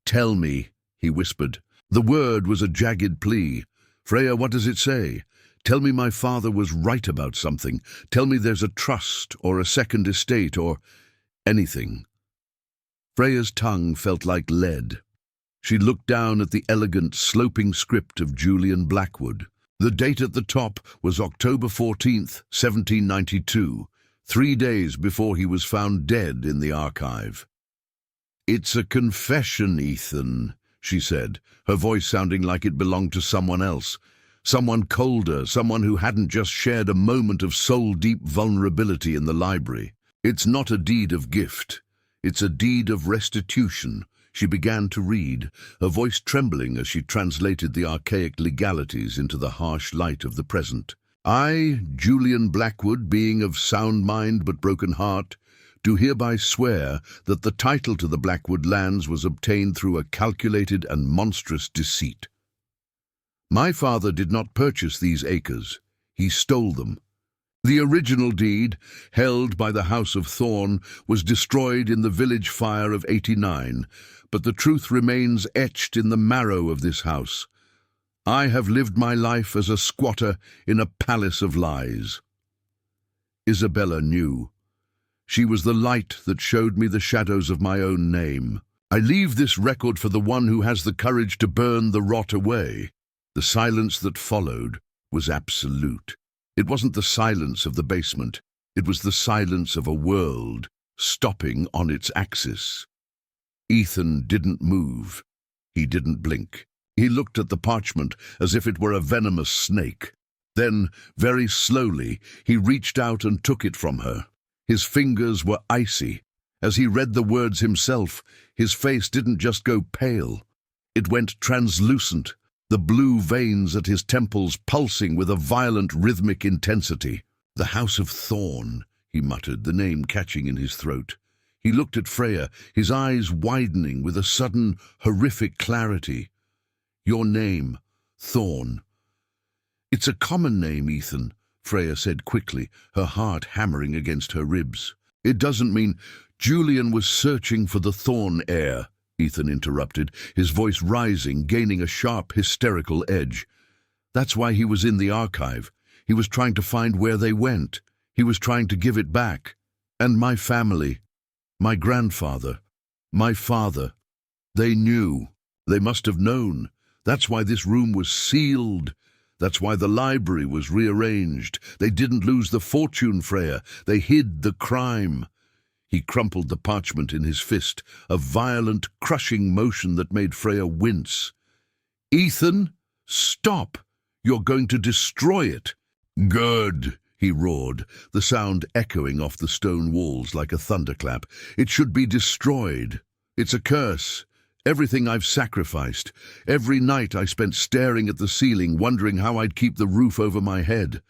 "Tell me," he whispered. The word was a jagged plea. "Freya, what does it say? Tell me my father was right about something. Tell me there's a trust or a second estate or anything." Freya's tongue felt like lead. She looked down at the elegant, sloping script of Julian Blackwood. The date at the top was October 14th, 1792, 3 days before he was found dead in the archive. "It's a confession, Ethan," she said, her voice sounding like it belonged to someone else. Someone colder, someone who hadn't just shared a moment of soul-deep vulnerability in the library. "It's not a deed of gift. It's a deed of restitution." She began to read, her voice trembling as she translated the archaic legalities into the harsh light of the present. "I, Julian Blackwood, being of sound mind but broken heart, do hereby swear that the title to the Blackwood lands was obtained through a calculated and monstrous deceit. My father did not purchase these acres. He stole them. The original deed, held by the House of Thorn, was destroyed in the village fire of '89, but the truth remains etched in the marrow of this house. I have lived my life as a squatter in a palace of lies." Isabella knew. She was the light that showed me the shadows of my own name. "I leave this record for the one who has the courage to burn the rot away." The silence that followed was absolute. It wasn't the silence of the basement. It was the silence of a world stopping on its axis. Ethan didn't move. He didn't blink. He looked at the parchment as if it were a venomous snake. Then, very slowly, he reached out and took it from her. His fingers were icy. As he read the words himself, his face didn't just go pale. It went translucent, the blue veins at his temples pulsing with a violent rhythmic intensity. "The House of Thorn," he muttered, the name catching in his throat. He looked at Freya, his eyes widening with a sudden, horrific clarity. "Your name, Thorn." "It's a common name, Ethan," Freya said quickly, her heart hammering against her ribs. "It doesn't mean—" "Julian was searching for the Thorn heir," Ethan interrupted, his voice rising, gaining a sharp, hysterical edge. "That's why he was in the archive. He was trying to find where they went. He was trying to give it back. And my family, my grandfather, my father, they knew. They must have known. That's why this room was sealed. That's why the library was rearranged. They didn't lose the fortune, Freya. They hid the crime." He crumpled the parchment in his fist, a violent, crushing motion that made Freya wince. "Ethan, stop! You're going to destroy it." "Good," he roared, the sound echoing off the stone walls like a thunderclap. "It should be destroyed. It's a curse. Everything I've sacrificed. Every night I spent staring at the ceiling, wondering how I'd keep the roof over my head.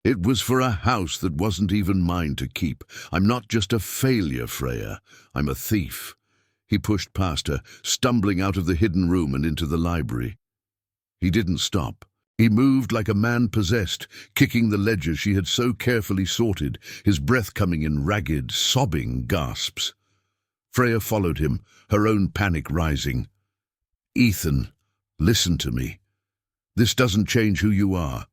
It was for a house that wasn't even mine to keep. I'm not just a failure, Freya. I'm a thief." He pushed past her, stumbling out of the hidden room and into the library. He didn't stop. He moved like a man possessed, kicking the ledger she had so carefully sorted, his breath coming in ragged, sobbing gasps. Freya followed him, her own panic rising. "Ethan, listen to me. This doesn't change who you are.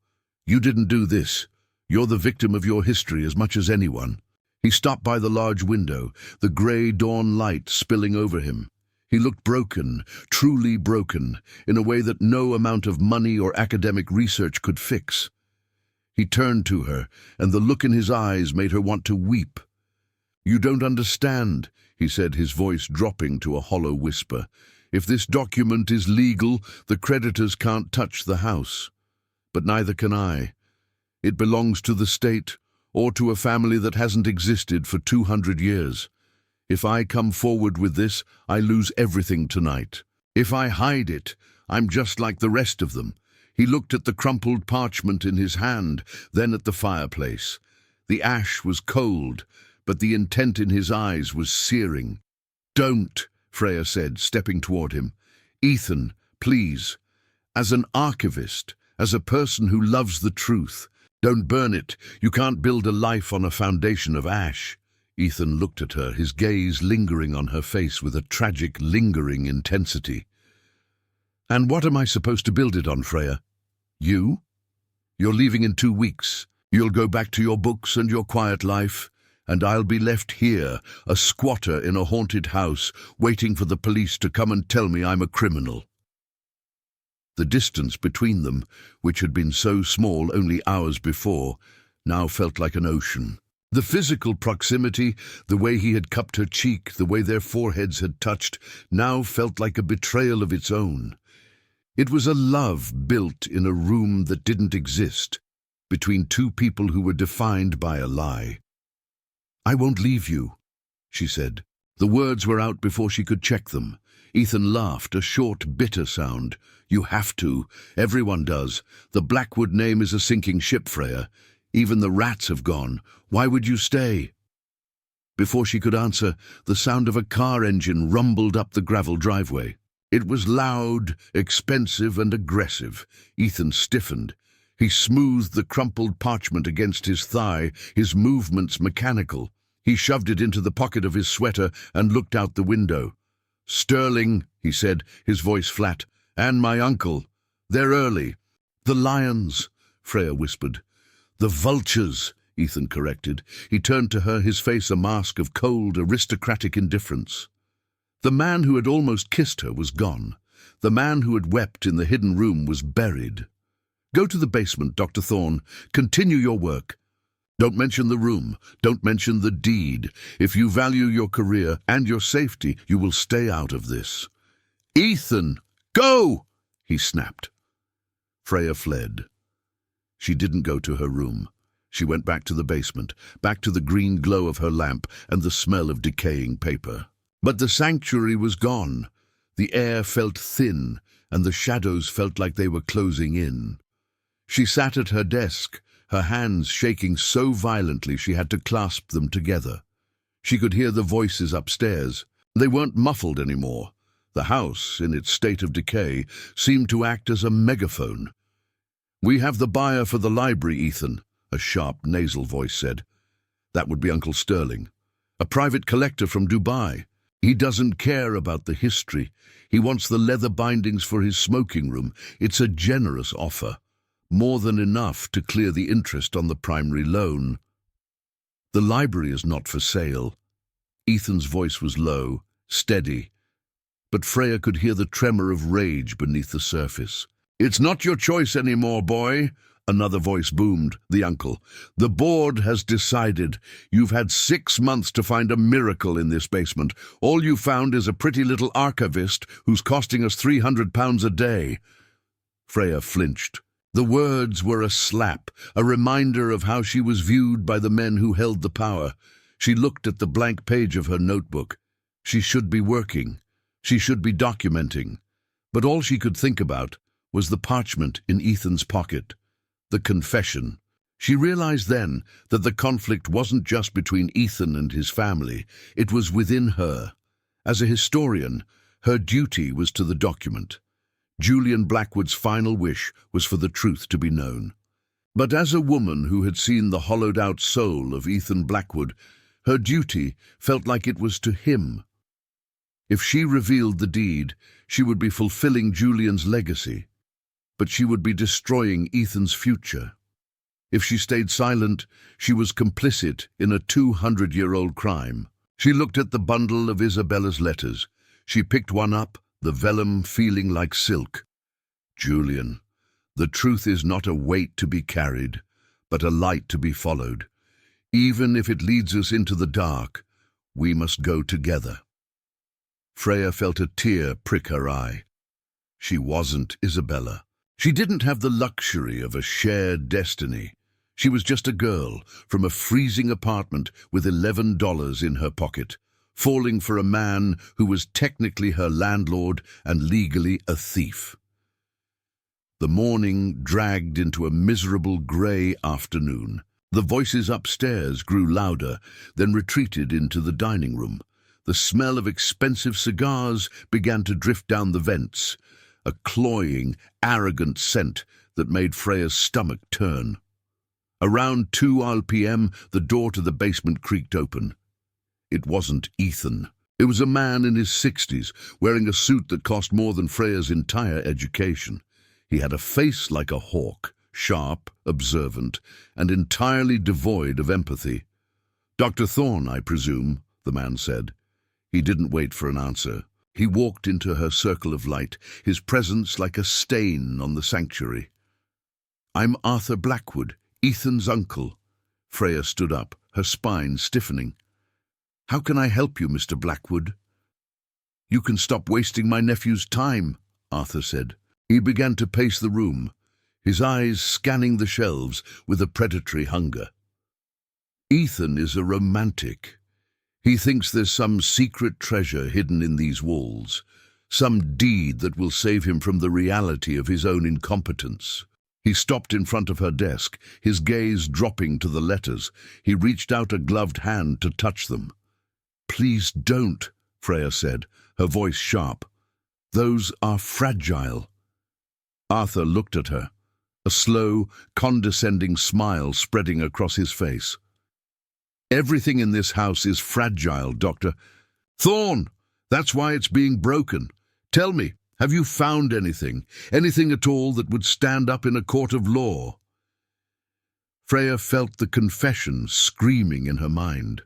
You didn't do this. You're the victim of your history as much as anyone." He stopped by the large window, the grey dawn light spilling over him. He looked broken, truly broken, in a way that no amount of money or academic research could fix. He turned to her, and the look in his eyes made her want to weep. "You don't understand," he said, his voice dropping to a hollow whisper. "If this document is legal, the creditors can't touch the house. But neither can I. It belongs to the state, or to a family that hasn't existed for 200 years. If I come forward with this, I lose everything tonight." If I hide it, I'm just like the rest of them. He looked at the crumpled parchment in his hand, then at the fireplace. The ash was cold, but the intent in his eyes was searing. "Don't," Freya said, stepping toward him. "Ethan, please. As an archivist, as a person who loves the truth, don't burn it. You can't build a life on a foundation of ash." Ethan looked at her, his gaze lingering on her face with a tragic, lingering intensity. "And what am I supposed to build it on, Freya? You? You're leaving in 2 weeks. You'll go back to your books and your quiet life, and I'll be left here, a squatter in a haunted house, waiting for the police to come and tell me I'm a criminal." The distance between them, which had been so small only hours before, now felt like an ocean. The physical proximity, the way he had cupped her cheek, the way their foreheads had touched, now felt like a betrayal of its own. It was a love built in a room that didn't exist, between two people who were defined by a lie. "I won't leave you," she said. The words were out before she could check them. Ethan laughed, a short, bitter sound. "You have to. Everyone does. The Blackwood name is a sinking ship, Freya. Even the rats have gone. Why would you stay?" Before she could answer, the sound of a car engine rumbled up the gravel driveway. It was loud, expensive, and aggressive. Ethan stiffened. He smoothed the crumpled parchment against his thigh, his movements mechanical. He shoved it into the pocket of his sweater and looked out the window. "Sterling," he said, his voice flat, "and my uncle. They're early." "The lions," Freya whispered. "The vultures," Ethan corrected. He turned to her, his face a mask of cold, aristocratic indifference. The man who had almost kissed her was gone. The man who had wept in the hidden room was buried. "Go to the basement, Dr. Thorne. Continue your work. Don't mention the room. Don't mention the deed. If you value your career and your safety, you will stay out of this." "Ethan, go!" he snapped. Freya fled. She didn't go to her room. She went back to the basement, back to the green glow of her lamp and the smell of decaying paper. But the sanctuary was gone. The air felt thin, and the shadows felt like they were closing in. She sat at her desk, her hands shaking so violently she had to clasp them together. She could hear the voices upstairs. They weren't muffled anymore. The house, in its state of decay, seemed to act as a megaphone. "We have the buyer for the library, Ethan," a sharp, nasal voice said. That would be Uncle Sterling. "A private collector from Dubai. He doesn't care about the history. He wants the leather bindings for his smoking room. It's a generous offer. More than enough to clear the interest on the primary loan." "The library is not for sale." Ethan's voice was low, steady, but Freya could hear the tremor of rage beneath the surface. "It's not your choice anymore, boy," another voice boomed, the uncle. "The board has decided. You've had 6 months to find a miracle in this basement. All you found is a pretty little archivist who's costing us £300 a day." Freya flinched. The words were a slap, a reminder of how she was viewed by the men who held the power. She looked at the blank page of her notebook. She should be working. She should be documenting. But all she could think about was the parchment in Ethan's pocket. The confession. She realized then that the conflict wasn't just between Ethan and his family. It was within her. As a historian, her duty was to the document. Julian Blackwood's final wish was for the truth to be known. But as a woman who had seen the hollowed-out soul of Ethan Blackwood, her duty felt like it was to him. If she revealed the deed, she would be fulfilling Julian's legacy, but she would be destroying Ethan's future. If she stayed silent, she was complicit in a 200-year-old crime. She looked at the bundle of Isabella's letters. She picked one up, the vellum feeling like silk. "Julian, the truth is not a weight to be carried, but a light to be followed. Even if it leads us into the dark, we must go together." Freya felt a tear prick her eye. She wasn't Isabella. She didn't have the luxury of a shared destiny. She was just a girl from a freezing apartment with $11 in her pocket, falling for a man who was technically her landlord and legally a thief. The morning dragged into a miserable grey afternoon. The voices upstairs grew louder, then retreated into the dining room. The smell of expensive cigars began to drift down the vents, a cloying, arrogant scent that made Freya's stomach turn. Around 2 p.m., the door to the basement creaked open. It wasn't Ethan. It was a man in his 60s, wearing a suit that cost more than Freya's entire education. He had a face like a hawk, sharp, observant, and entirely devoid of empathy. "Dr. Thorne, I presume," the man said. He didn't wait for an answer. He walked into her circle of light, his presence like a stain on the sanctuary. "I'm Arthur Blackwood, Ethan's uncle." Freya stood up, her spine stiffening. "How can I help you, Mr. Blackwood?" "You can stop wasting my nephew's time," Arthur said. He began to pace the room, his eyes scanning the shelves with a predatory hunger. "Ethan is a romantic. He thinks there's some secret treasure hidden in these walls, some deed that will save him from the reality of his own incompetence." He stopped in front of her desk, his gaze dropping to the letters. He reached out a gloved hand to touch them. "Please don't," Freya said, her voice sharp. "Those are fragile." Arthur looked at her, a slow, condescending smile spreading across his face. "Everything in this house is fragile, Dr. Thorne. That's why it's being broken. Tell me, have you found anything at all that would stand up in a court of law?" Freya felt the confession screaming in her mind.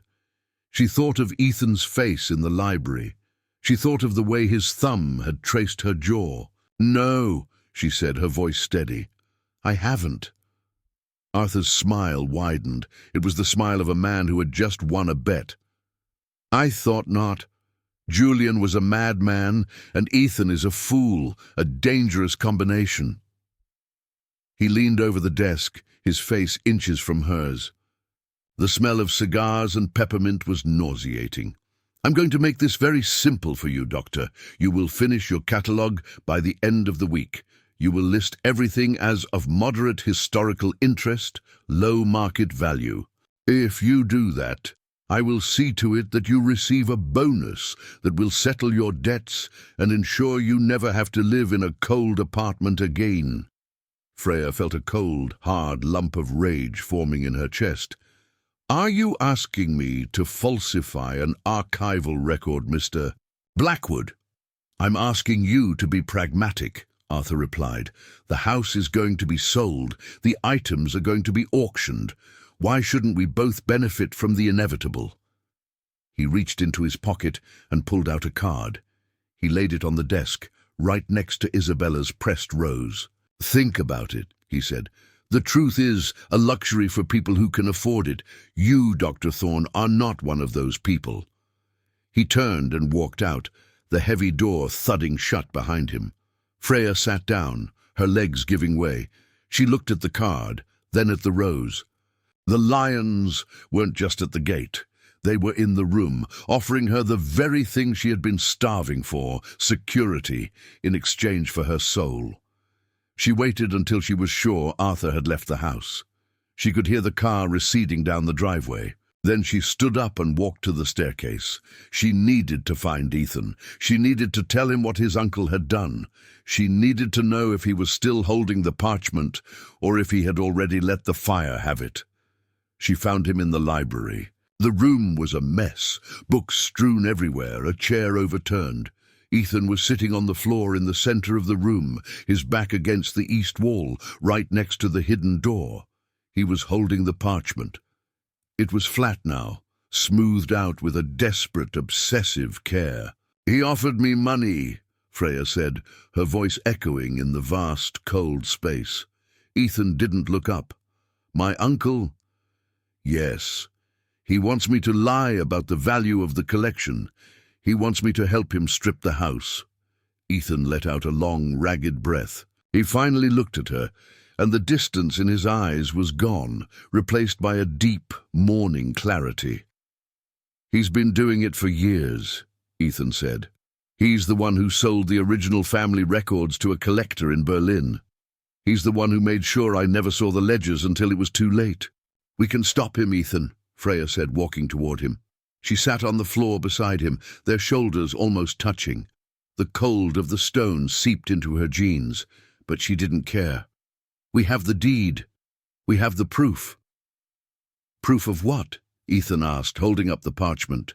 She thought of Ethan's face in the library. She thought of the way his thumb had traced her jaw. "No," she said, her voice steady. "I haven't." Arthur's smile widened. It was the smile of a man who had just won a bet. "I thought not. Julian was a madman, and Ethan is a fool, a dangerous combination." He leaned over the desk, his face inches from hers. The smell of cigars and peppermint was nauseating. "I'm going to make this very simple for you, Doctor. You will finish your catalogue by the end of the week. You will list everything as of moderate historical interest, low market value. If you do that, I will see to it that you receive a bonus that will settle your debts and ensure you never have to live in a cold apartment again." Freya felt a cold, hard lump of rage forming in her chest. "Are you asking me to falsify an archival record, Mr. Blackwood?" "I'm asking you to be pragmatic," Arthur replied. "The house is going to be sold. The items are going to be auctioned. Why shouldn't we both benefit from the inevitable?" He reached into his pocket and pulled out a card. He laid it on the desk, right next to Isabella's pressed rose. "Think about it," he said. "The truth is a luxury for people who can afford it. You, Dr. Thorne, are not one of those people." He turned and walked out, the heavy door thudding shut behind him. Freya sat down, her legs giving way. She looked at the card, then at the rose. The lions weren't just at the gate. They were in the room, offering her the very thing she had been starving for, security, in exchange for her soul. She waited until she was sure Arthur had left the house. She could hear the car receding down the driveway. Then she stood up and walked to the staircase. She needed to find Ethan. She needed to tell him what his uncle had done. She needed to know if he was still holding the parchment or if he had already let the fire have it. She found him in the library. The room was a mess, books strewn everywhere, a chair overturned. Ethan was sitting on the floor in the center of the room, his back against the east wall, right next to the hidden door. He was holding the parchment. It was flat now, smoothed out with a desperate, obsessive care. "He offered me money," Freya said, her voice echoing in the vast, cold space. Ethan didn't look up. "My uncle?" "Yes. He wants me to lie about the value of the collection. He wants me to help him strip the house." Ethan let out a long, ragged breath. He finally looked at her, and the distance in his eyes was gone, replaced by a deep, mourning clarity. He's been doing it for years, Ethan said. He's the one who sold the original family records to a collector in Berlin. He's the one who made sure I never saw the ledgers until it was too late. We can stop him, Ethan, Freya said, walking toward him. She sat on the floor beside him, their shoulders almost touching. The cold of the stone seeped into her jeans, but she didn't care. We have the deed. We have the proof. Proof of what? Ethan asked, holding up the parchment.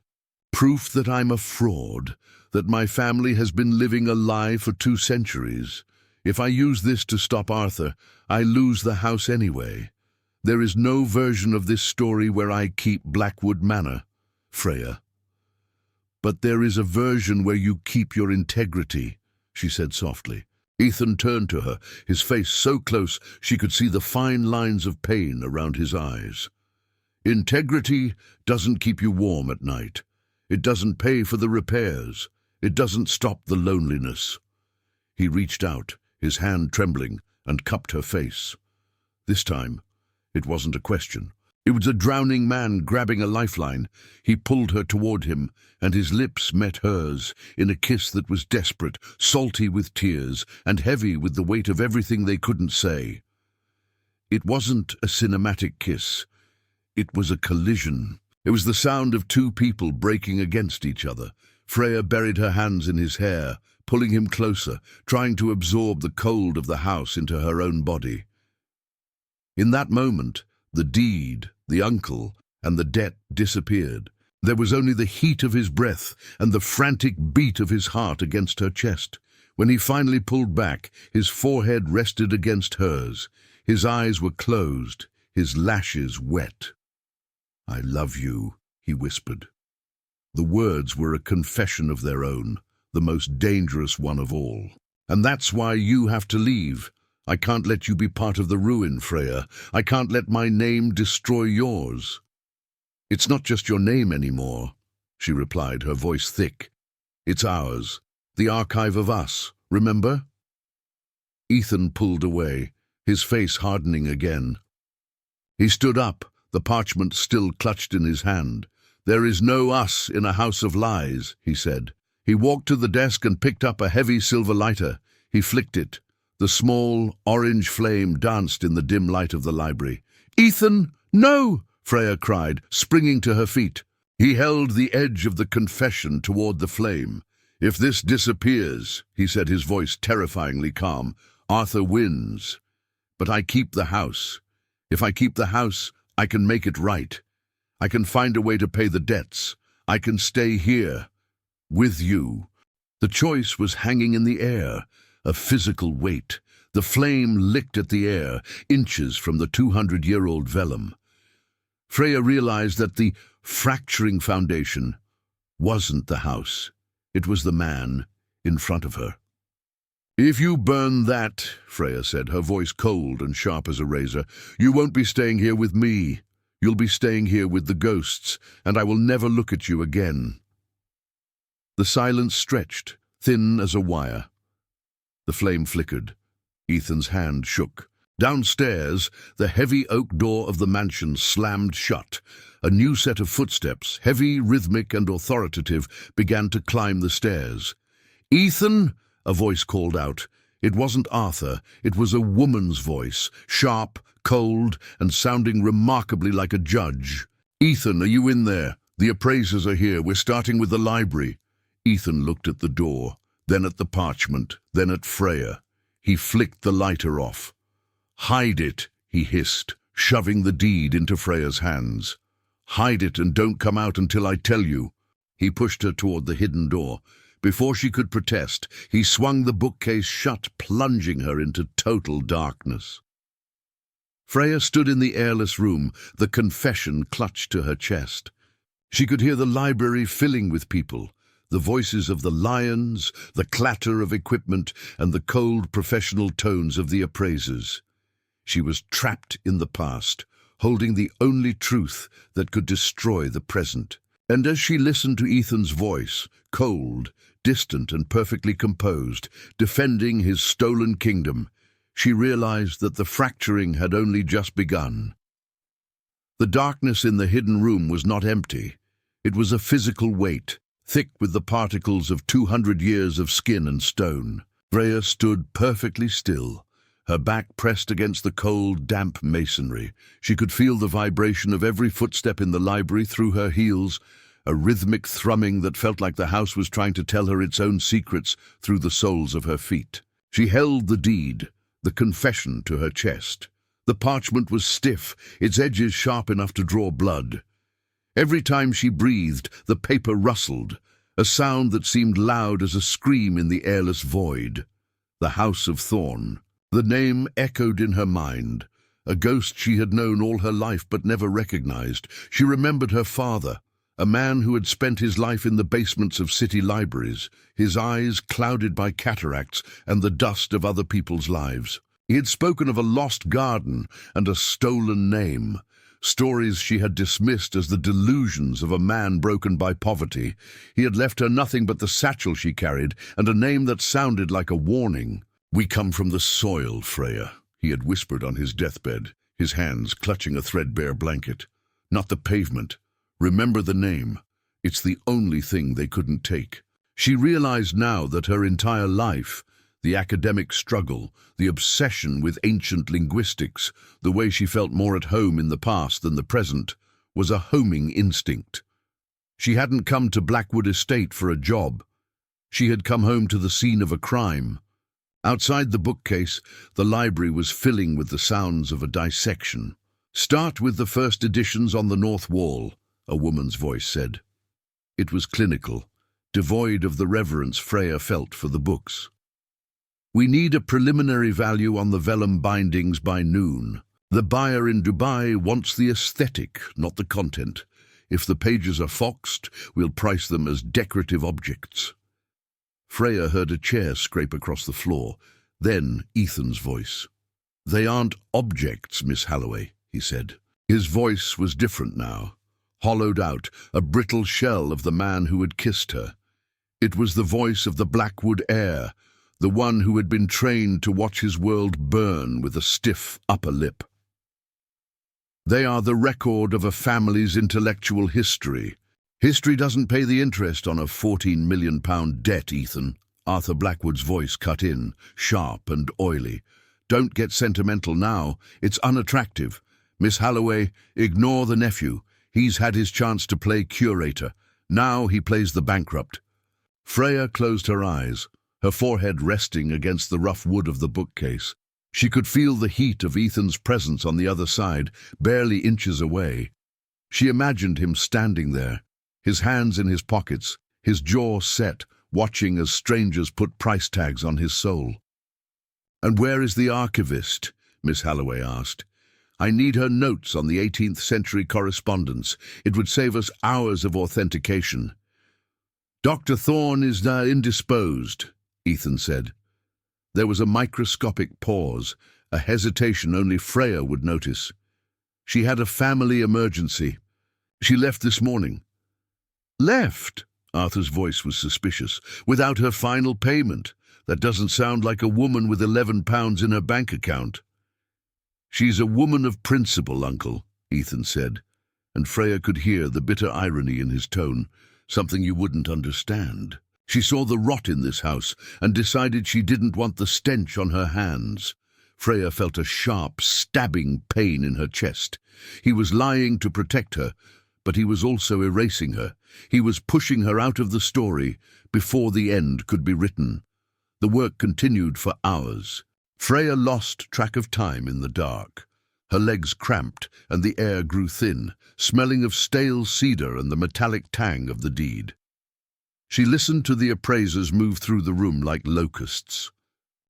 Proof that I'm a fraud, that my family has been living a lie for 2 centuries. If I use this to stop Arthur, I lose the house anyway. There is no version of this story where I keep Blackwood Manor, Freya. But there is a version where you keep your integrity, she said softly. Ethan turned to her, his face so close she could see the fine lines of pain around his eyes. Integrity doesn't keep you warm at night. It doesn't pay for the repairs. It doesn't stop the loneliness. He reached out, his hand trembling, and cupped her face. This time, it wasn't a question. It was a drowning man grabbing a lifeline. He pulled her toward him, and his lips met hers in a kiss that was desperate, salty with tears, and heavy with the weight of everything they couldn't say. It wasn't a cinematic kiss. It was a collision. It was the sound of 2 people breaking against each other. Freya buried her hands in his hair, pulling him closer, trying to absorb the cold of the house into her own body. In that moment, the deed, the uncle, and the debt disappeared. There was only the heat of his breath and the frantic beat of his heart against her chest. When he finally pulled back, his forehead rested against hers. His eyes were closed, his lashes wet. "I love you," he whispered. The words were a confession of their own, the most dangerous one of all. "And that's why you have to leave. I can't let you be part of the ruin, Freya. I can't let my name destroy yours." "It's not just your name anymore," she replied, her voice thick. "It's ours, the archive of us, remember?" Ethan pulled away, his face hardening again. He stood up, the parchment still clutched in his hand. "There is no us in a house of lies," he said. He walked to the desk and picked up a heavy silver lighter. He flicked it. The small, orange flame danced in the dim light of the library. "Ethan, no!" Freya cried, springing to her feet. He held the edge of the confession toward the flame. "If this disappears," he said, his voice terrifyingly calm, "Arthur wins. But I keep the house. If I keep the house, I can make it right. I can find a way to pay the debts. I can stay here, with you." The choice was hanging in the air, a physical weight. The flame licked at the air, inches from the 200-year-old vellum. Freya realized that the fracturing foundation wasn't the house. It was the man in front of her. "If you burn that," Freya said, her voice cold and sharp as a razor, "you won't be staying here with me. You'll be staying here with the ghosts, and I will never look at you again." The silence stretched, thin as a wire. The flame flickered. Ethan's hand shook. Downstairs, the heavy oak door of the mansion slammed shut. A new set of footsteps, heavy, rhythmic, and authoritative, began to climb the stairs. "Ethan!" a voice called out. It wasn't Arthur. It was a woman's voice, sharp, cold, and sounding remarkably like a judge. "Ethan, are you in there? The appraisers are here. We're starting with the library." Ethan looked at the door, then at the parchment, then at Freya. He flicked the lighter off. "Hide it," he hissed, shoving the deed into Freya's hands. "Hide it and don't come out until I tell you." He pushed her toward the hidden door. Before she could protest, he swung the bookcase shut, plunging her into total darkness. Freya stood in the airless room, the confession clutched to her chest. She could hear the library filling with people, the voices of the lions, the clatter of equipment, and the cold professional tones of the appraisers. She was trapped in the past, holding the only truth that could destroy the present. And as she listened to Ethan's voice, cold, distant, and perfectly composed, defending his stolen kingdom, she realized that the fracturing had only just begun. The darkness in the hidden room was not empty. It was a physical weight, thick with the particles of 200 years of skin and stone. Freya stood perfectly still, her back pressed against the cold, damp masonry. She could feel the vibration of every footstep in the library through her heels, a rhythmic thrumming that felt like the house was trying to tell her its own secrets through the soles of her feet. She held the deed, the confession, to her chest. The parchment was stiff, its edges sharp enough to draw blood. Every time she breathed, the paper rustled, a sound that seemed loud as a scream in the airless void. The House of Thorn. The name echoed in her mind, a ghost she had known all her life but never recognized. She remembered her father, a man who had spent his life in the basements of city libraries, his eyes clouded by cataracts and the dust of other people's lives. He had spoken of a lost garden and a stolen name, stories she had dismissed as the delusions of a man broken by poverty. He had left her nothing but the satchel she carried and a name that sounded like a warning. "We come from the soil, Freya," he had whispered on his deathbed, his hands clutching a threadbare blanket. "Not the pavement. Remember the name. It's the only thing they couldn't take." She realized now that her entire life, the academic struggle, the obsession with ancient linguistics, the way she felt more at home in the past than the present, was a homing instinct. She hadn't come to Blackwood Estate for a job. She had come home to the scene of a crime. Outside the bookcase, the library was filling with the sounds of a dissection. "Start with the first editions on the north wall," a woman's voice said. It was clinical, devoid of the reverence Freya felt for the books. "We need a preliminary value on the vellum bindings by noon. The buyer in Dubai wants the aesthetic, not the content. If the pages are foxed, we'll price them as decorative objects." Freya heard a chair scrape across the floor, then Ethan's voice. "They aren't objects, Miss Halloway," he said. His voice was different now, hollowed out, a brittle shell of the man who had kissed her. It was the voice of the Blackwood heir, the one who had been trained to watch his world burn with a stiff upper lip. "They are the record of a family's intellectual history. History doesn't pay the interest on a £14 million debt, Ethan." Arthur Blackwood's voice cut in, sharp and oily. "Don't get sentimental now. It's unattractive. Miss Halloway, ignore the nephew. He's had his chance to play curator. Now he plays the bankrupt." Freya closed her eyes, her forehead resting against the rough wood of the bookcase. She could feel the heat of Ethan's presence on the other side, barely inches away. She imagined him standing there, his hands in his pockets, his jaw set, watching as strangers put price tags on his soul. "And where is the archivist?" Miss Halloway asked. "I need her notes on the 18th century correspondence. It would save us hours of authentication." "Dr. Thorne is indisposed," Ethan said. There was a microscopic pause, a hesitation only Freya would notice. "She had a family emergency. She left this morning." "Left?" Arthur's voice was suspicious. "Without her final payment? That doesn't sound like a woman with £11 in her bank account." "She's a woman of principle, Uncle," Ethan said, and Freya could hear the bitter irony in his tone, something you wouldn't understand. She saw the rot in this house and decided she didn't want the stench on her hands. Freya felt a sharp, stabbing pain in her chest. He was lying to protect her, but he was also erasing her. He was pushing her out of the story before the end could be written. The work continued for hours. Freya lost track of time in the dark. Her legs cramped and the air grew thin, smelling of stale cedar and the metallic tang of the deed. She listened to the appraisers move through the room like locusts.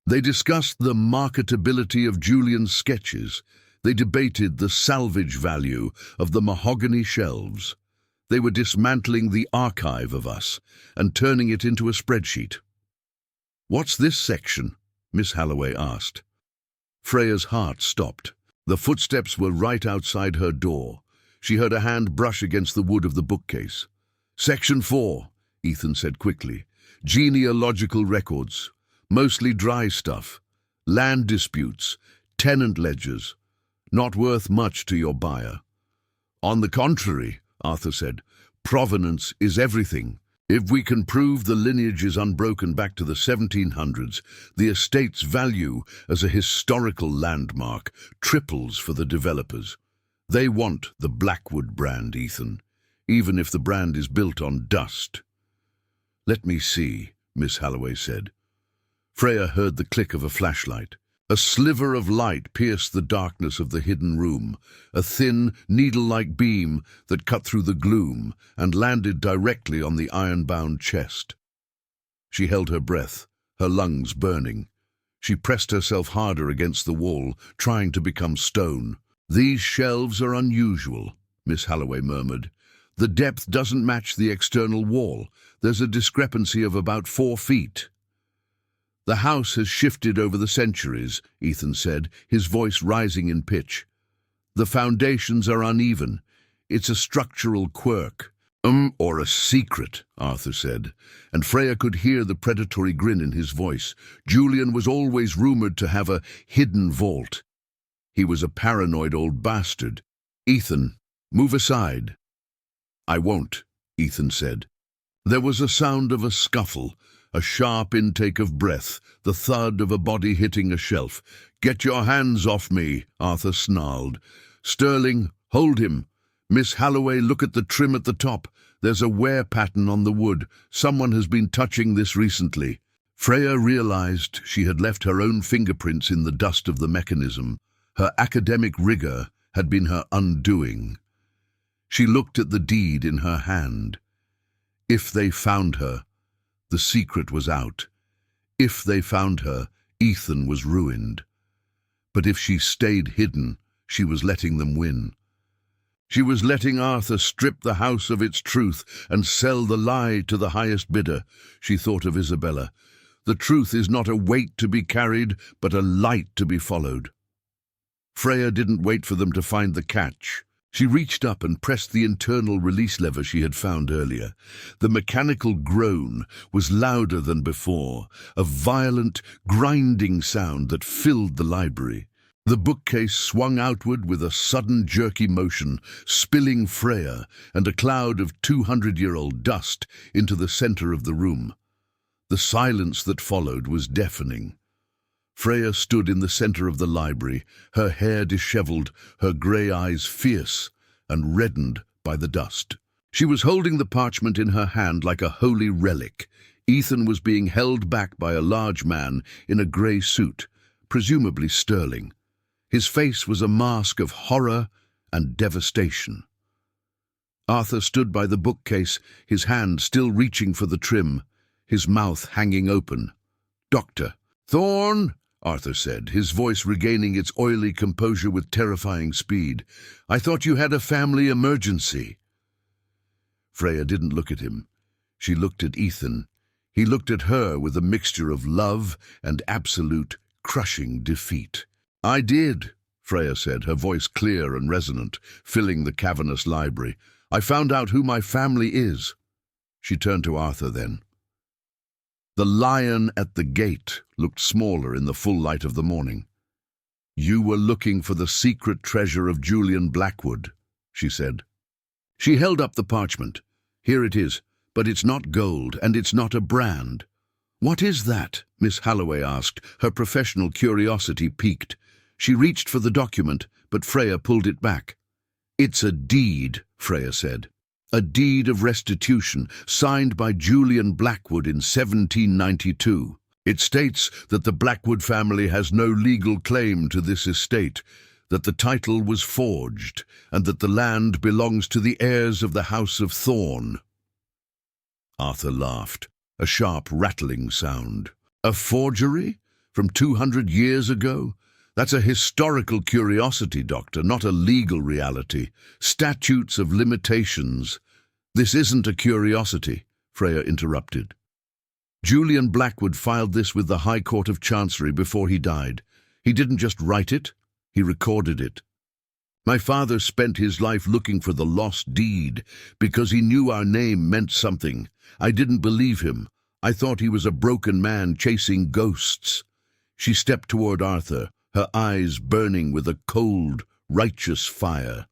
They discussed the marketability of Julian's sketches. They debated the salvage value of the mahogany shelves. They were dismantling the archive of us and turning it into a spreadsheet. "What's this section?" Miss Halloway asked. Freya's heart stopped. The footsteps were right outside her door. She heard a hand brush against the wood of the bookcase. "Section 4, Ethan said quickly. "Genealogical records, mostly dry stuff. Land disputes, tenant ledgers. Not worth much to your buyer." "On the contrary," Arthur said, Provenance is everything. If we can prove the lineage is unbroken back to the 1700s, the estate's value as a historical landmark triples for the developers. They want the Blackwood brand, Ethan, even if the brand is built on dust. "Let me see," Miss Holloway said. Freya heard the click of a flashlight. A sliver of light pierced the darkness of the hidden room, a thin, needle-like beam that cut through the gloom and landed directly on the iron-bound chest. She held her breath, her lungs burning. She pressed herself harder against the wall, trying to become stone. "These shelves are unusual," Miss Holloway murmured. "The depth doesn't match the external wall. There's a discrepancy of about 4 feet. "The house has shifted over the centuries," Ethan said, his voice rising in pitch. "The foundations are uneven. It's a structural quirk." Or a secret," Arthur said, and Freya could hear the predatory grin in his voice. Julian was always rumored to have a hidden vault. He was a paranoid old bastard. "Ethan, move aside." "I won't," Ethan said. There was a sound of a scuffle, a sharp intake of breath, the thud of a body hitting a shelf. "Get your hands off me," Arthur snarled. "Sterling, hold him. Miss Holloway, look at the trim at the top. There's a wear pattern on the wood. Someone has been touching this recently." Freya realized she had left her own fingerprints in the dust of the mechanism. Her academic rigor had been her undoing. She looked at the deed in her hand. If they found her, the secret was out. If they found her, Ethan was ruined. But if she stayed hidden, she was letting them win. She was letting Arthur strip the house of its truth and sell the lie to the highest bidder. She thought of Isabella. The truth is not a weight to be carried, but a light to be followed. Freya didn't wait for them to find the catch. She reached up and pressed the internal release lever she had found earlier. The mechanical groan was louder than before, a violent, grinding sound that filled the library. The bookcase swung outward with a sudden jerky motion, spilling Freya and a cloud of 200-year-old dust into the center of the room. The silence that followed was deafening. Freya stood in the center of the library, her hair disheveled, her grey eyes fierce and reddened by the dust. She was holding the parchment in her hand like a holy relic. Ethan was being held back by a large man in a grey suit, presumably Sterling. His face was a mask of horror and devastation. Arthur stood by the bookcase, his hand still reaching for the trim, his mouth hanging open. "Doctor." "Thorne," Arthur said, his voice regaining its oily composure with terrifying speed. "I thought you had a family emergency." Freya didn't look at him. She looked at Ethan. He looked at her with a mixture of love and absolute, crushing defeat. "I did," Freya said, her voice clear and resonant, filling the cavernous library. "I found out who my family is." She turned to Arthur then. The lion at the gate looked smaller in the full light of the morning. "You were looking for the secret treasure of Julian Blackwood," she said. She held up the parchment. "Here it is, but it's not gold, and it's not a brand." "What is that?" Miss Holloway asked, her professional curiosity piqued. She reached for the document, but Freya pulled it back. "It's a deed," Freya said. "A deed of restitution, signed by Julian Blackwood in 1792. It states that the Blackwood family has no legal claim to this estate, that the title was forged, and that the land belongs to the heirs of the House of Thorne." Arthur laughed, a sharp rattling sound. "A forgery? From 200 years ago? That's a historical curiosity, Doctor, not a legal reality. Statutes of limitations." "This isn't a curiosity," Freya interrupted. "Julian Blackwood filed this with the High Court of Chancery before he died. He didn't just write it, he recorded it. My father spent his life looking for the lost deed because he knew our name meant something. I didn't believe him. I thought he was a broken man chasing ghosts." She stepped toward Arthur, her eyes burning with a cold, righteous fire.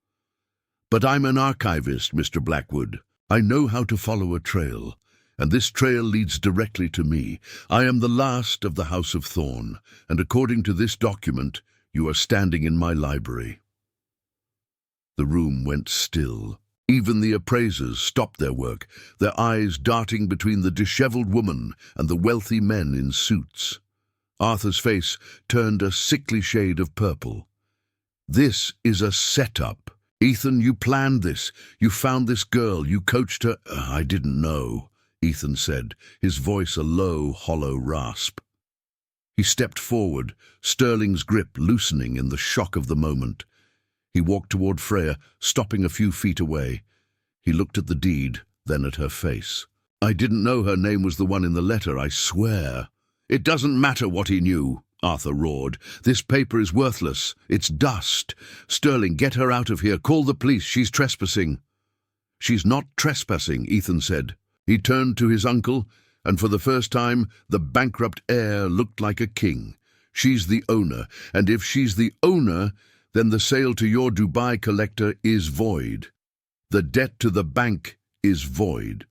"But I'm an archivist, Mr. Blackwood. I know how to follow a trail, and this trail leads directly to me. I am the last of the House of Thorn, and according to this document, you are standing in my library." The room went still. Even the appraisers stopped their work, their eyes darting between the disheveled woman and the wealthy men in suits. Arthur's face turned a sickly shade of purple. "This is a setup. Ethan, you planned this. You found this girl. You coached her." "I didn't know," Ethan said, his voice a low, hollow rasp. He stepped forward, Sterling's grip loosening in the shock of the moment. He walked toward Freya, stopping a few feet away. He looked at the deed, then at her face. "I didn't know her name was the one in the letter, I swear." "It doesn't matter what he knew," Arthur roared. "This paper is worthless. It's dust. Sterling, get her out of here. Call the police. She's trespassing." "She's not trespassing," Ethan said. He turned to his uncle, and for the first time, the bankrupt heir looked like a king. "She's the owner, and if she's the owner, then the sale to your Dubai collector is void. The debt to the bank is void.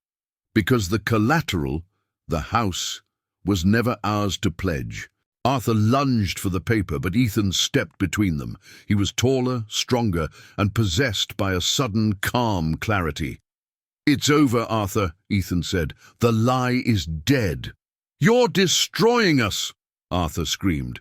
Because the collateral, the house, was never ours to pledge." Arthur lunged for the paper, but Ethan stepped between them. He was taller, stronger, and possessed by a sudden, calm clarity. "It's over, Arthur," Ethan said. "The lie is dead." "You're destroying us," Arthur screamed.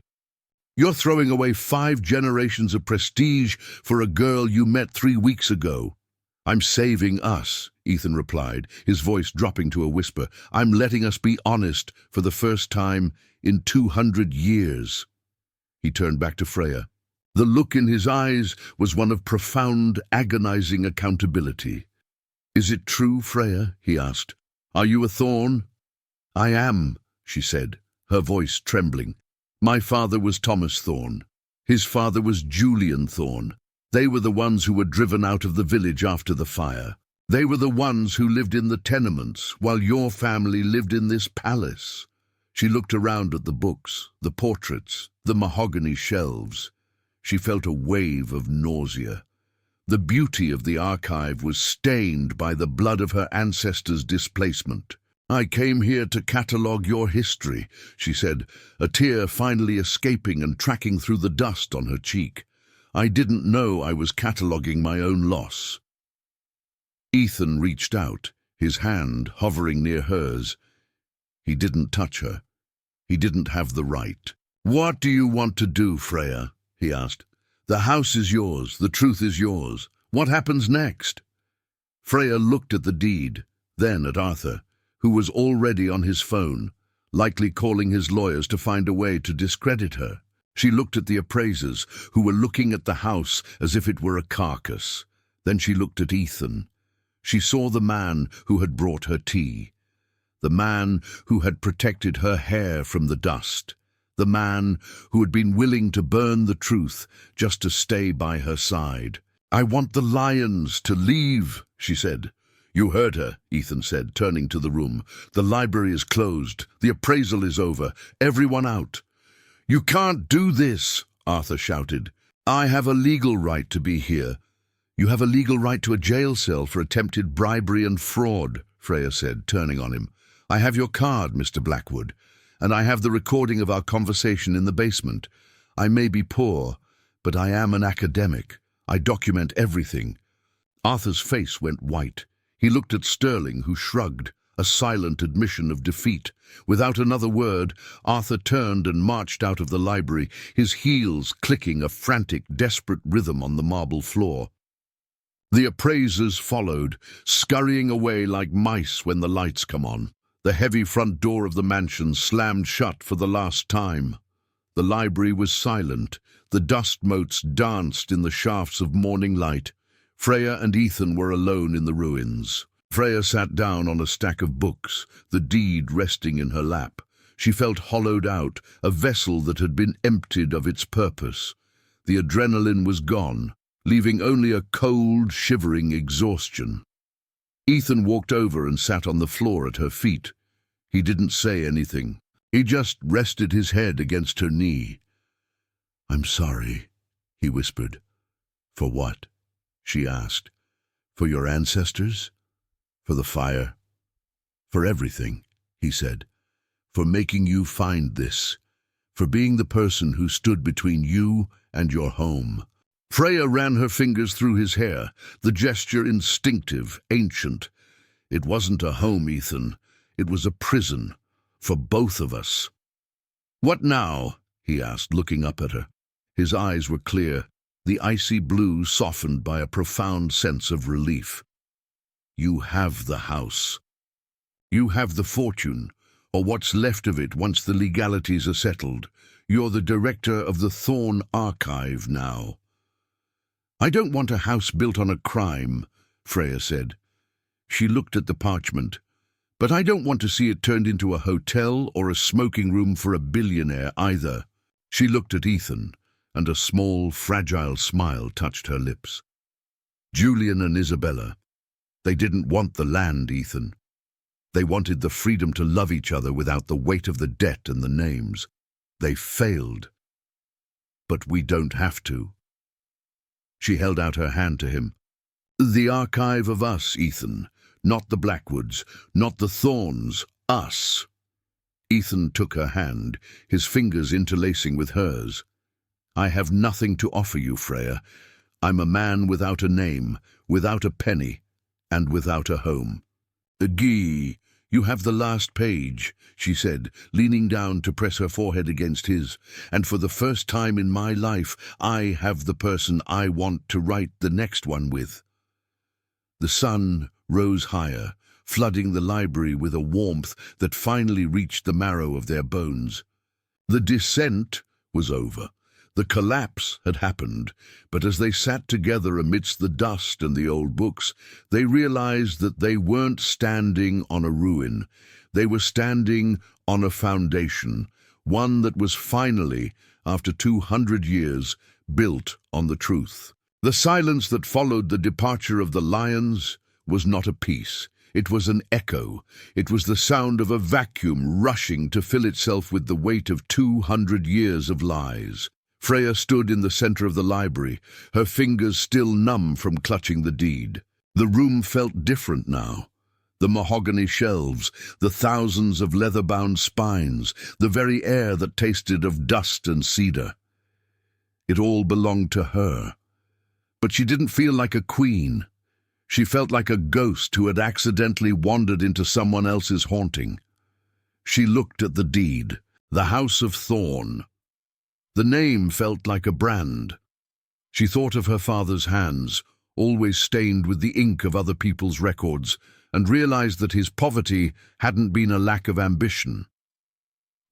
"You're throwing away 5 generations of prestige for a girl you met 3 weeks ago." "I'm saving us," Ethan replied, his voice dropping to a whisper. "I'm letting us be honest for the first time in 200 years. He turned back to Freya. The look in his eyes was one of profound, agonizing accountability. "Is it true, Freya?" he asked. "Are you a Thorn?" "I am," she said, her voice trembling. "My father was Thomas Thorn. His father was Julian Thorn. They were the ones who were driven out of the village after the fire. They were the ones who lived in the tenements, while your family lived in this palace." She looked around at the books, the portraits, the mahogany shelves. She felt a wave of nausea. The beauty of the archive was stained by the blood of her ancestors' displacement. "I came here to catalogue your history," she said, a tear finally escaping and tracking through the dust on her cheek. "I didn't know I was cataloguing my own loss." Ethan reached out, his hand hovering near hers. He didn't touch her. He didn't have the right. "What do you want to do, Freya?" he asked. "The house is yours. The truth is yours. What happens next?" Freya looked at the deed, then at Arthur, who was already on his phone, likely calling his lawyers to find a way to discredit her. She looked at the appraisers, who were looking at the house as if it were a carcass. Then she looked at Ethan. She saw the man who had brought her tea, the man who had protected her hair from the dust, the man who had been willing to burn the truth just to stay by her side. "I want the lions to leave," she said. "You heard her," Ethan said, turning to the room. "The library is closed. The appraisal is over. Everyone out." "You can't do this," Arthur shouted. "I have a legal right to be here." "You have a legal right to a jail cell for attempted bribery and fraud," Freya said, turning on him. "I have your card, Mr. Blackwood, and I have the recording of our conversation in the basement. I may be poor, but I am an academic. I document everything." Arthur's face went white. He looked at Sterling, who shrugged, a silent admission of defeat. Without another word, Arthur turned and marched out of the library, his heels clicking a frantic, desperate rhythm on the marble floor. The appraisers followed, scurrying away like mice when the lights come on. The heavy front door of the mansion slammed shut for the last time. The library was silent. The dust motes danced in the shafts of morning light. Freya and Ethan were alone in the ruins. Freya sat down on a stack of books, the deed resting in her lap. She felt hollowed out, a vessel that had been emptied of its purpose. The adrenaline was gone, leaving only a cold, shivering exhaustion. Ethan walked over and sat on the floor at her feet. He didn't say anything. He just rested his head against her knee. "I'm sorry," he whispered. "For what?" she asked. "For your ancestors? For the fire, for everything, he said. For making you find this. For being the person who stood between you and your home. Freya ran her fingers through his hair, the gesture instinctive, ancient. It wasn't a home, Ethan. It was a prison, for both of us. "What now?" he asked, looking up at her. His eyes were clear, the icy blue softened by a profound sense of relief. "You have the house. You have the fortune, or what's left of it once the legalities are settled. You're the director of the Thorn Archive now." "I don't want a house built on a crime," Freya said. She looked at the parchment. "But I don't want to see it turned into a hotel or a smoking room for a billionaire either." She looked at Ethan, and a small, fragile smile touched her lips. Julian and Isabella. They didn't want the land, Ethan. They wanted the freedom to love each other without the weight of the debt and the names. They failed. But we don't have to. She held out her hand to him. "The archive of us, Ethan. Not the Blackwoods, not the Thorns, us." Ethan took her hand, his fingers interlacing with hers. "I have nothing to offer you, Freya. I'm a man without a name, without a penny, and without a home." "Guy, you have the last page," she said, leaning down to press her forehead against his. "And for the first time in my life, I have the person I want to write the next one with." The sun rose higher, flooding the library with a warmth that finally reached the marrow of their bones. The descent was over. The collapse had happened, but as they sat together amidst the dust and the old books, they realized that they weren't standing on a ruin. They were standing on a foundation, one that was finally, after 200 years, built on the truth. The silence that followed the departure of the lions was not a peace. It was an echo. It was the sound of a vacuum rushing to fill itself with the weight of 200 years of lies. Freya stood in the center of the library, her fingers still numb from clutching the deed. The room felt different now. The mahogany shelves, the thousands of leather-bound spines, the very air that tasted of dust and cedar. It all belonged to her. But she didn't feel like a queen. She felt like a ghost who had accidentally wandered into someone else's haunting. She looked at the deed, the House of Thorn. The name felt like a brand. She thought of her father's hands, always stained with the ink of other people's records, and realized that his poverty hadn't been a lack of ambition.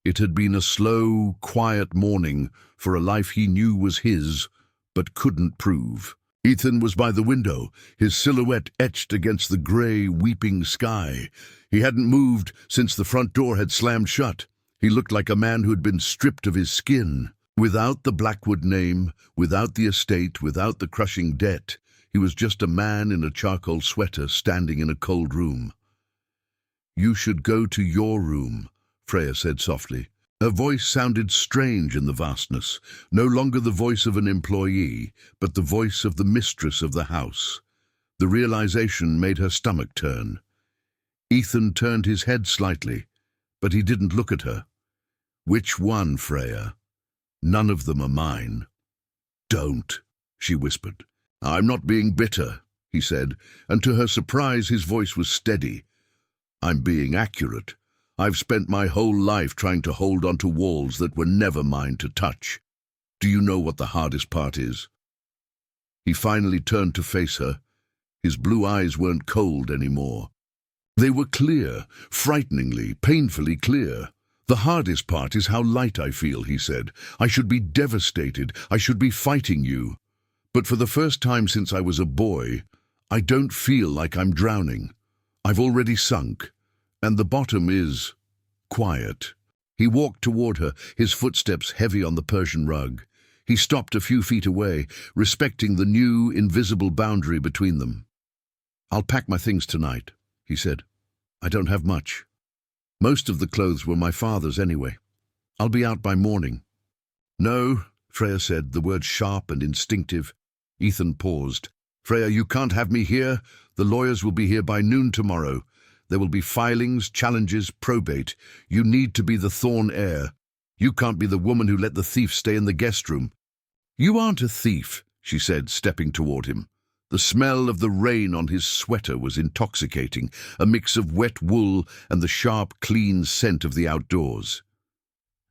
It had been a slow, quiet mourning for a life he knew was his, but couldn't prove. Ethan was by the window, his silhouette etched against the grey, weeping sky. He hadn't moved since the front door had slammed shut. He looked like a man who had been stripped of his skin. Without the Blackwood name, without the estate, without the crushing debt, he was just a man in a charcoal sweater standing in a cold room. "You should go to your room," Freya said softly. Her voice sounded strange in the vastness, no longer the voice of an employee, but the voice of the mistress of the house. The realization made her stomach turn. Ethan turned his head slightly, but he didn't look at her. "Which one, Freya? None of them are mine." "Don't," she whispered. "I'm not being bitter," he said, and to her surprise his voice was steady. "I'm being accurate. I've spent my whole life trying to hold onto walls that were never mine to touch. Do you know what the hardest part is?" He finally turned to face her. His blue eyes weren't cold anymore. They were clear, frighteningly, painfully clear. "The hardest part is how light I feel," he said. "I should be devastated. I should be fighting you. But for the first time since I was a boy, I don't feel like I'm drowning. I've already sunk, and the bottom is quiet." He walked toward her, his footsteps heavy on the Persian rug. He stopped a few feet away, respecting the new, invisible boundary between them. "I'll pack my things tonight," he said. "I don't have much. Most of the clothes were my father's anyway. I'll be out by morning." "No," Freya said, the words sharp and instinctive. Ethan paused. Freya, you can't have me here. The lawyers will be here by noon tomorrow. There will be filings, challenges, probate. You need to be the Thorn heir. You can't be the woman who let the thief stay in the guest room. You aren't a thief, she said, stepping toward him. The smell of the rain on his sweater was intoxicating, a mix of wet wool and the sharp, clean scent of the outdoors.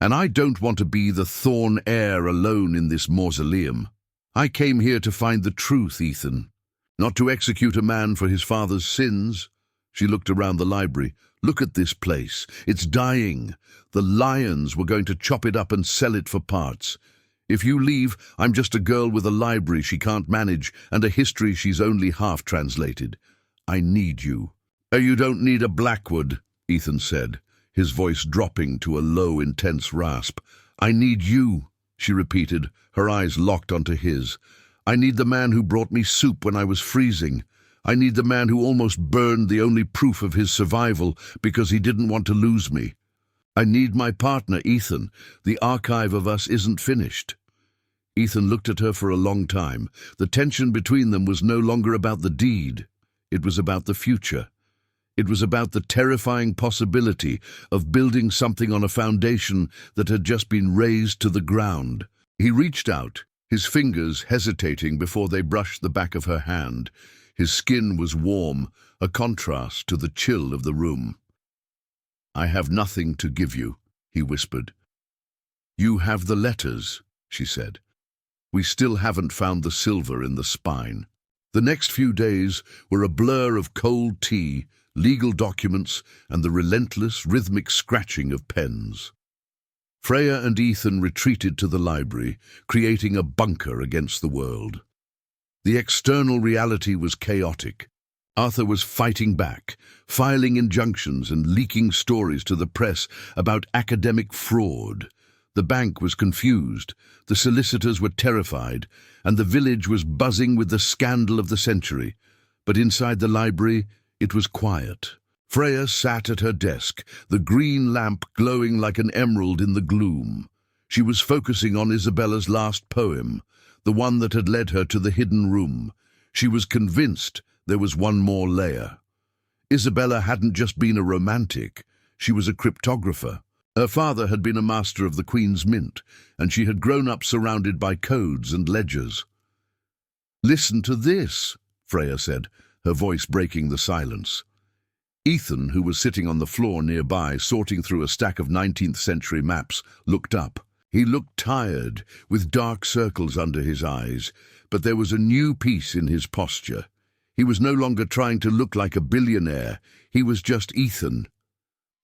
And I don't want to be the Thorn heir alone in this mausoleum. I came here to find the truth, Ethan, not to execute a man for his father's sins. She looked around the library. Look at this place. It's dying. The lions were going to chop it up and sell it for parts. If you leave, I'm just a girl with a library she can't manage and a history she's only half translated. I need you. Oh, you don't need a Blackwood, Ethan said, his voice dropping to a low, intense rasp. I need you, she repeated, her eyes locked onto his. I need the man who brought me soup when I was freezing. I need the man who almost burned the only proof of his survival because he didn't want to lose me. I need my partner, Ethan. The archive of us isn't finished. Ethan looked at her for a long time. The tension between them was no longer about the deed. It was about the future. It was about the terrifying possibility of building something on a foundation that had just been razed to the ground. He reached out, his fingers hesitating before they brushed the back of her hand. His skin was warm, a contrast to the chill of the room. I have nothing to give you, he whispered. You have the letters, she said. We still haven't found the silver in the spine. The next few days were a blur of cold tea, legal documents, and the relentless, rhythmic scratching of pens. Freya and Ethan retreated to the library, creating a bunker against the world. The external reality was chaotic. Arthur was fighting back, filing injunctions and leaking stories to the press about academic fraud. The bank was confused, the solicitors were terrified, and the village was buzzing with the scandal of the century. But inside the library, it was quiet. Freya sat at her desk, the green lamp glowing like an emerald in the gloom. She was focusing on Isabella's last poem, the one that had led her to the hidden room. She was convinced there was one more layer. Isabella hadn't just been a romantic, she was a cryptographer. Her father had been a master of the Queen's Mint, and she had grown up surrounded by codes and ledgers. Listen to this, Freya said, her voice breaking the silence. Ethan, who was sitting on the floor nearby, sorting through a stack of 19th-century maps, looked up. He looked tired, with dark circles under his eyes, but there was a new peace in his posture. He was no longer trying to look like a billionaire. He was just Ethan.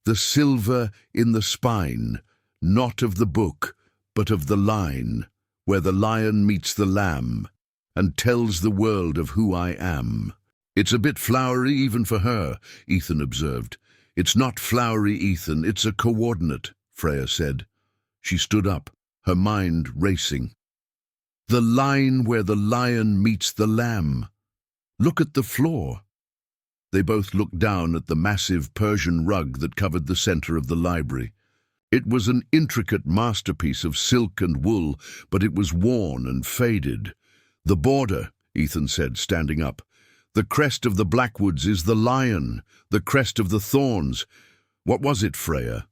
The silver in the spine, not of the book, but of the line, where the lion meets the lamb, and tells the world of who I am. It's a bit flowery even for her, Ethan observed. It's not flowery, Ethan, it's a coordinate, Freya said. She stood up, her mind racing. The line where the lion meets the lamb. Look at the floor. They both looked down at the massive Persian rug that covered the center of the library. It was an intricate masterpiece of silk and wool, but it was worn and faded. The border, Ethan said, standing up. The crest of the Blackwoods is the lion, the crest of the thorns. What was it, Freya?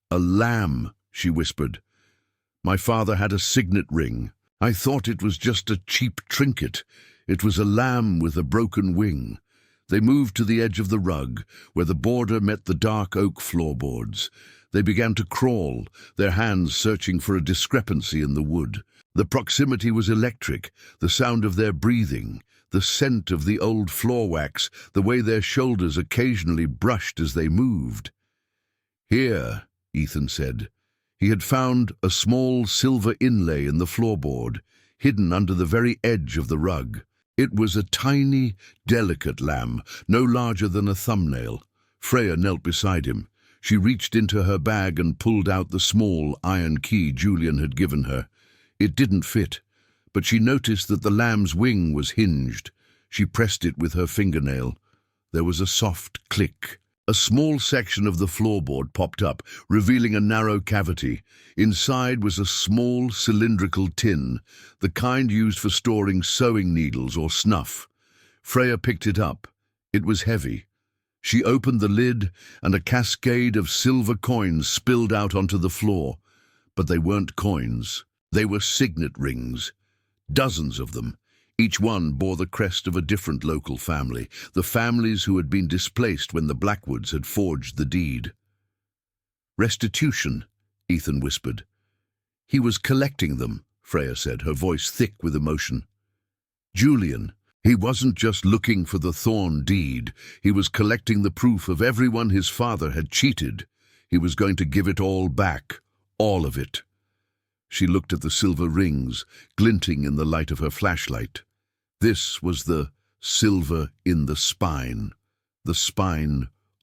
A lamb, she whispered. My father had a signet ring. I thought it was just a cheap trinket. It was a lamb with a broken wing. They moved to the edge of the rug, where the border met the dark oak floorboards. They began to crawl, their hands searching for a discrepancy in the wood. The proximity was electric, the sound of their breathing, the scent of the old floor wax, the way their shoulders occasionally brushed as they moved. Here, Ethan said. He had found a small silver inlay in the floorboard, hidden under the very edge of the rug. It was a tiny, delicate lamb, no larger than a thumbnail. Freya knelt beside him. She reached into her bag and pulled out the small iron key Julian had given her. It didn't fit, but she noticed that the lamb's wing was hinged. She pressed it with her fingernail. There was a soft click. A small section of the floorboard popped up, revealing a narrow cavity. Inside was a small cylindrical tin, the kind used for storing sewing needles or snuff. Freya picked it up. It was heavy. She opened the lid, and a cascade of silver coins spilled out onto the floor. But they weren't coins. They were signet rings. Dozens of them. Each one bore the crest of a different local family, the families who had been displaced when the Blackwoods had forged the deed. "Restitution," Ethan whispered. "He was collecting them," Freya said, her voice thick with emotion. "Julian, he wasn't just looking for the Thorn deed. He was collecting the proof of everyone his father had cheated. He was going to give it all back, all of it." She looked at the silver rings, glinting in the light of her flashlight. This was the silver in the spine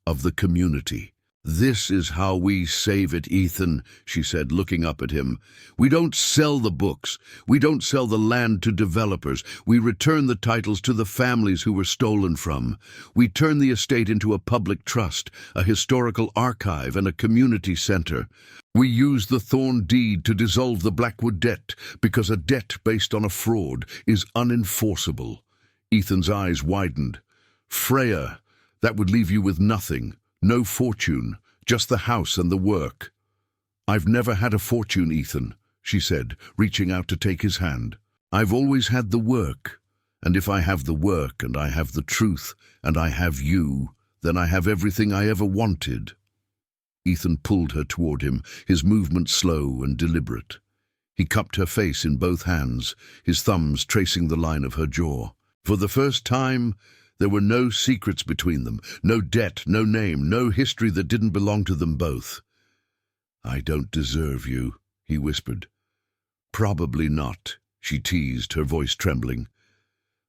of the community. "This is how we save it, Ethan," she said, looking up at him. "We don't sell the books. We don't sell the land to developers. We return the titles to the families who were stolen from. We turn the estate into a public trust, a historical archive, and a community center. We use the Thorn deed to dissolve the Blackwood debt, because a debt based on a fraud is unenforceable." Ethan's eyes widened. "Freya, that would leave you with nothing. No fortune, just the house and the work." "I've never had a fortune, Ethan," she said, reaching out to take his hand. "I've always had the work. And if I have the work, and I have the truth, and I have you, then I have everything I ever wanted." Ethan pulled her toward him, his movement slow and deliberate. He cupped her face in both hands, his thumbs tracing the line of her jaw. For the first time, there were no secrets between them, no debt, no name, no history that didn't belong to them both. "I don't deserve you," he whispered. "Probably not," she teased, her voice trembling.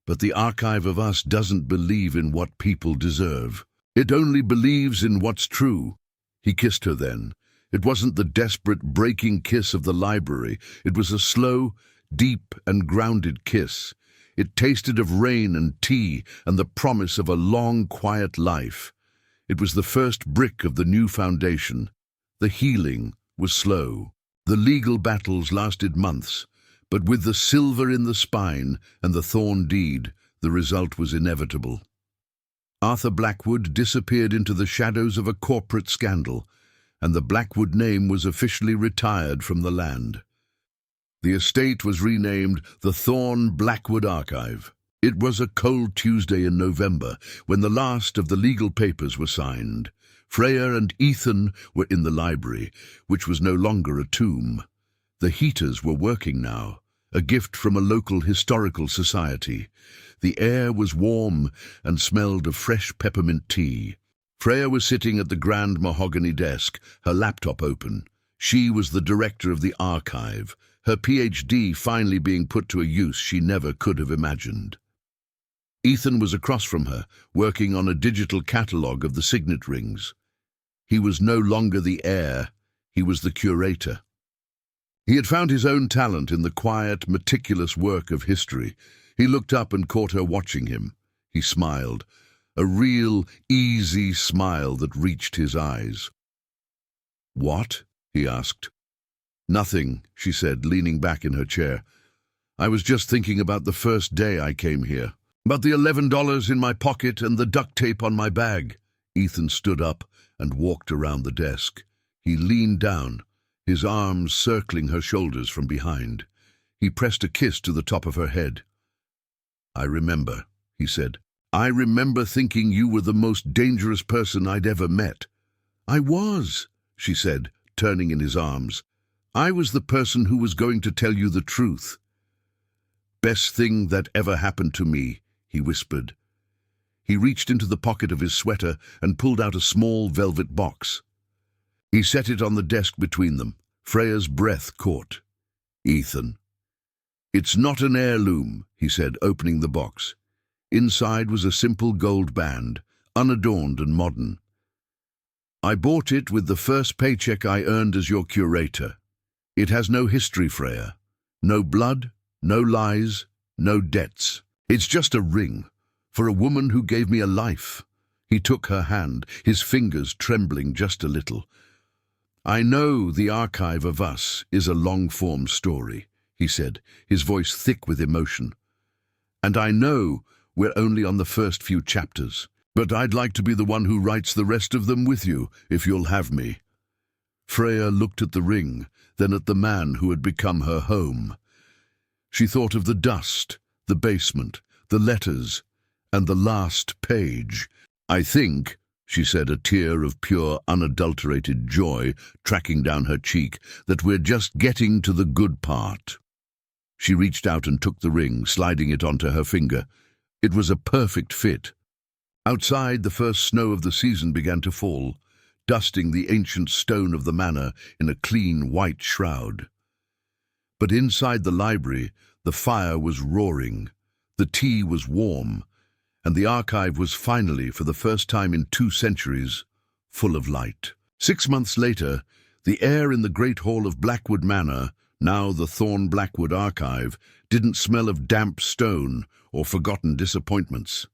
"But the archive of us doesn't believe in what people deserve. It only believes in what's true." He kissed her then. It wasn't the desperate, breaking kiss of the library. It was a slow, deep, and grounded kiss. It tasted of rain and tea and the promise of a long, quiet life. It was the first brick of the new foundation. The healing was slow. The legal battles lasted months, but with the silver in the spine and the Thorn deed, the result was inevitable. Arthur Blackwood disappeared into the shadows of a corporate scandal, and the Blackwood name was officially retired from the land. The estate was renamed the Thorn Blackwood Archive. It was a cold Tuesday in November when the last of the legal papers were signed. Freya and Ethan were in the library, which was no longer a tomb. The heaters were working now, a gift from a local historical society. The air was warm and smelled of fresh peppermint tea. Freya was sitting at the grand mahogany desk, her laptop open. She was the director of the archive, her PhD finally being put to a use she never could have imagined. Ethan was across from her, working on a digital catalogue of the signet rings. He was no longer the heir, he was the curator. He had found his own talent in the quiet, meticulous work of history. He looked up and caught her watching him. He smiled, a real, easy smile that reached his eyes. "What?" he asked. "Nothing," she said, leaning back in her chair. "I was just thinking about the first day I came here. About the $11 in my pocket and the duct tape on my bag." Ethan stood up and walked around the desk. He leaned down, his arms circling her shoulders from behind. He pressed a kiss to the top of her head. "I remember," he said. "I remember thinking you were the most dangerous person I'd ever met." "I was," she said, turning in his arms. "I was the person who was going to tell you the truth." "Best thing that ever happened to me," he whispered. He reached into the pocket of his sweater and pulled out a small velvet box. He set it on the desk between them. Freya's breath caught. "Ethan." "It's not an heirloom," he said, opening the box. Inside was a simple gold band, unadorned and modern. "I bought it with the first paycheck I earned as your curator. It has no history, Freya. No blood, no lies, no debts. It's just a ring, for a woman who gave me a life." He took her hand, his fingers trembling just a little. "I know the archive of us is a long-form story," he said, his voice thick with emotion. "And I know We're only on the first few chapters. But I'd like to be the one who writes the rest of them with you, if you'll have me." Freya looked at the ring, then at the man who had become her home. She thought of the dust, the basement, the letters, and the last page. "I think," she said, a tear of pure, unadulterated joy tracking down her cheek, "that we're just getting to the good part." She reached out and took the ring, sliding it onto her finger. It was a perfect fit. Outside, the first snow of the season began to fall, dusting the ancient stone of the manor in a clean white shroud. But inside the library, the fire was roaring, the tea was warm, and the archive was finally, for the first time in 2 centuries, full of light. 6 months later, the air in the great hall of Blackwood Manor, now the Thorn Blackwood Archive, didn't smell of damp stone or forgotten disappointments.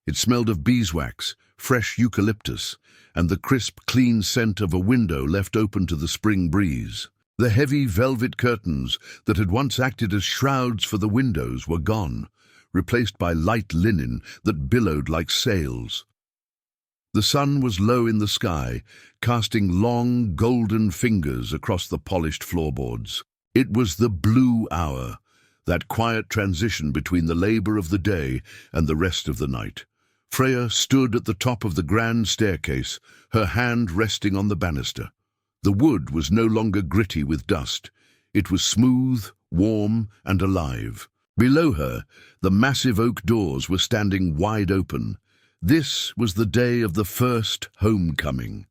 It smelled of beeswax, fresh eucalyptus, and the crisp, clean scent of a window left open to the spring breeze. The heavy velvet curtains that had once acted as shrouds for the windows were gone, replaced by light linen that billowed like sails. The sun was low in the sky, casting long, golden fingers across the polished floorboards. It was the blue hour, that quiet transition between the labor of the day and the rest of the night. Freya stood at the top of the grand staircase, her hand resting on the banister. The wood was no longer gritty with dust. It was smooth, warm, and alive. Below her, the massive oak doors were standing wide open. This was the day of the first homecoming.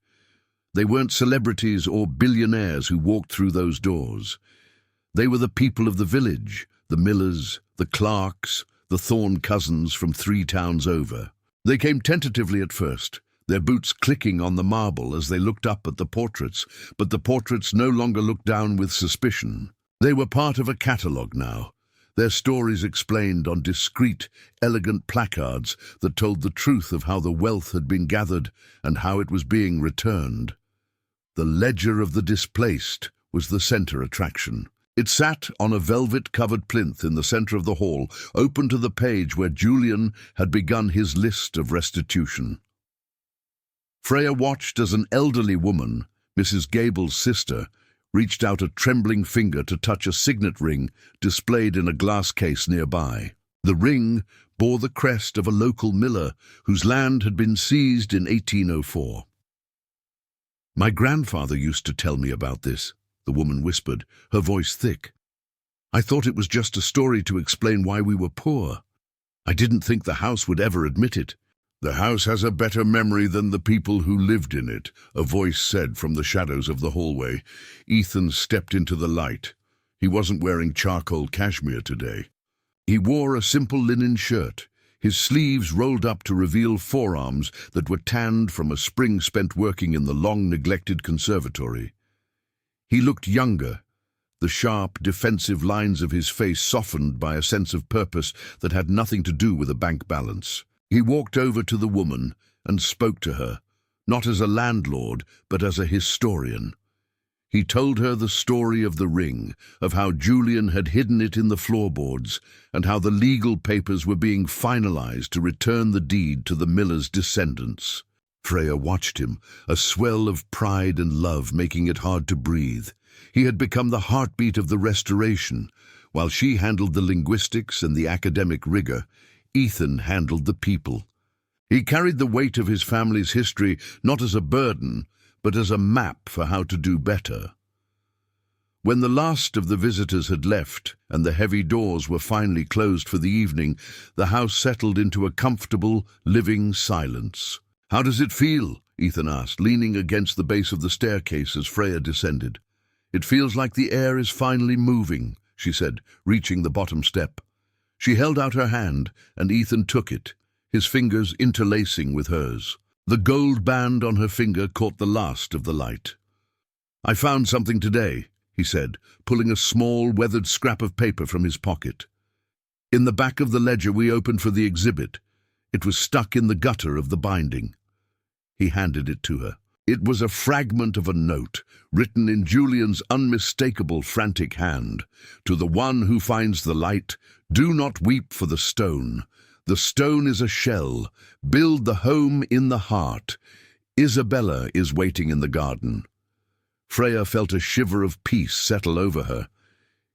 They weren't celebrities or billionaires who walked through those doors. They were the people of the village, the Millers, the Clarks, the Thorn cousins from 3 towns over. They came tentatively at first, their boots clicking on the marble as they looked up at the portraits, but the portraits no longer looked down with suspicion. They were part of a catalogue now, their stories explained on discreet, elegant placards that told the truth of how the wealth had been gathered and how it was being returned. The Ledger of the Displaced was the centre attraction. It sat on a velvet-covered plinth in the centre of the hall, open to the page where Julian had begun his list of restitution. Freya watched as an elderly woman, Mrs. Gable's sister, reached out a trembling finger to touch a signet ring displayed in a glass case nearby. The ring bore the crest of a local miller whose land had been seized in 1804. "My grandfather used to tell me about this," the woman whispered, her voice thick. "I thought it was just a story to explain why we were poor. I didn't think the house would ever admit it." "The house has a better memory than the people who lived in it," a voice said from the shadows of the hallway. Ethan stepped into the light. He wasn't wearing charcoal cashmere today. He wore a simple linen shirt, his sleeves rolled up to reveal forearms that were tanned from a spring spent working in the long-neglected conservatory. He looked younger, the sharp, defensive lines of his face softened by a sense of purpose that had nothing to do with a bank balance. He walked over to the woman and spoke to her, not as a landlord, but as a historian. He told her the story of the ring, of how Julian had hidden it in the floorboards, and how the legal papers were being finalized to return the deed to the miller's descendants. Freya watched him, a swell of pride and love making it hard to breathe. He had become the heartbeat of the restoration. While she handled the linguistics and the academic rigor, Ethan handled the people. He carried the weight of his family's history not as a burden, but as a map for how to do better. When the last of the visitors had left and the heavy doors were finally closed for the evening, the house settled into a comfortable, living silence. "How does it feel?" Ethan asked, leaning against the base of the staircase as Freya descended. "It feels like the air is finally moving," she said, reaching the bottom step. She held out her hand, and Ethan took it, his fingers interlacing with hers. The gold band on her finger caught the last of the light. "I found something today," he said, pulling a small, weathered scrap of paper from his pocket. "In the back of the ledger we opened for the exhibit. It was stuck in the gutter of the binding." He handed it to her. It was a fragment of a note, written in Julian's unmistakable, frantic hand. "To the one who finds the light, do not weep for the stone. The stone is a shell. Build the home in the heart. Isabella is waiting in the garden. Freya felt a shiver of peace settle over her.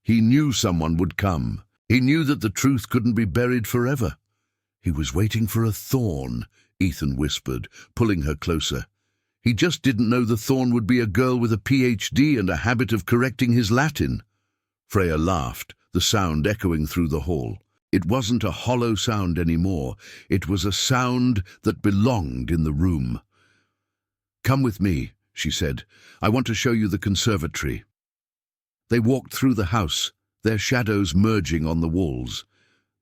He knew someone would come. He knew that the truth couldn't be buried forever. He was waiting for a thorn, Ethan whispered, pulling her closer. He just didn't know the thorn would be a girl with a PhD and a habit of correcting his Latin. Freya laughed, the sound echoing through the hall. It wasn't a hollow sound anymore. It was a sound that belonged in the room. "Come with me," she said. "I want to show you the conservatory." They walked through the house, their shadows merging on the walls.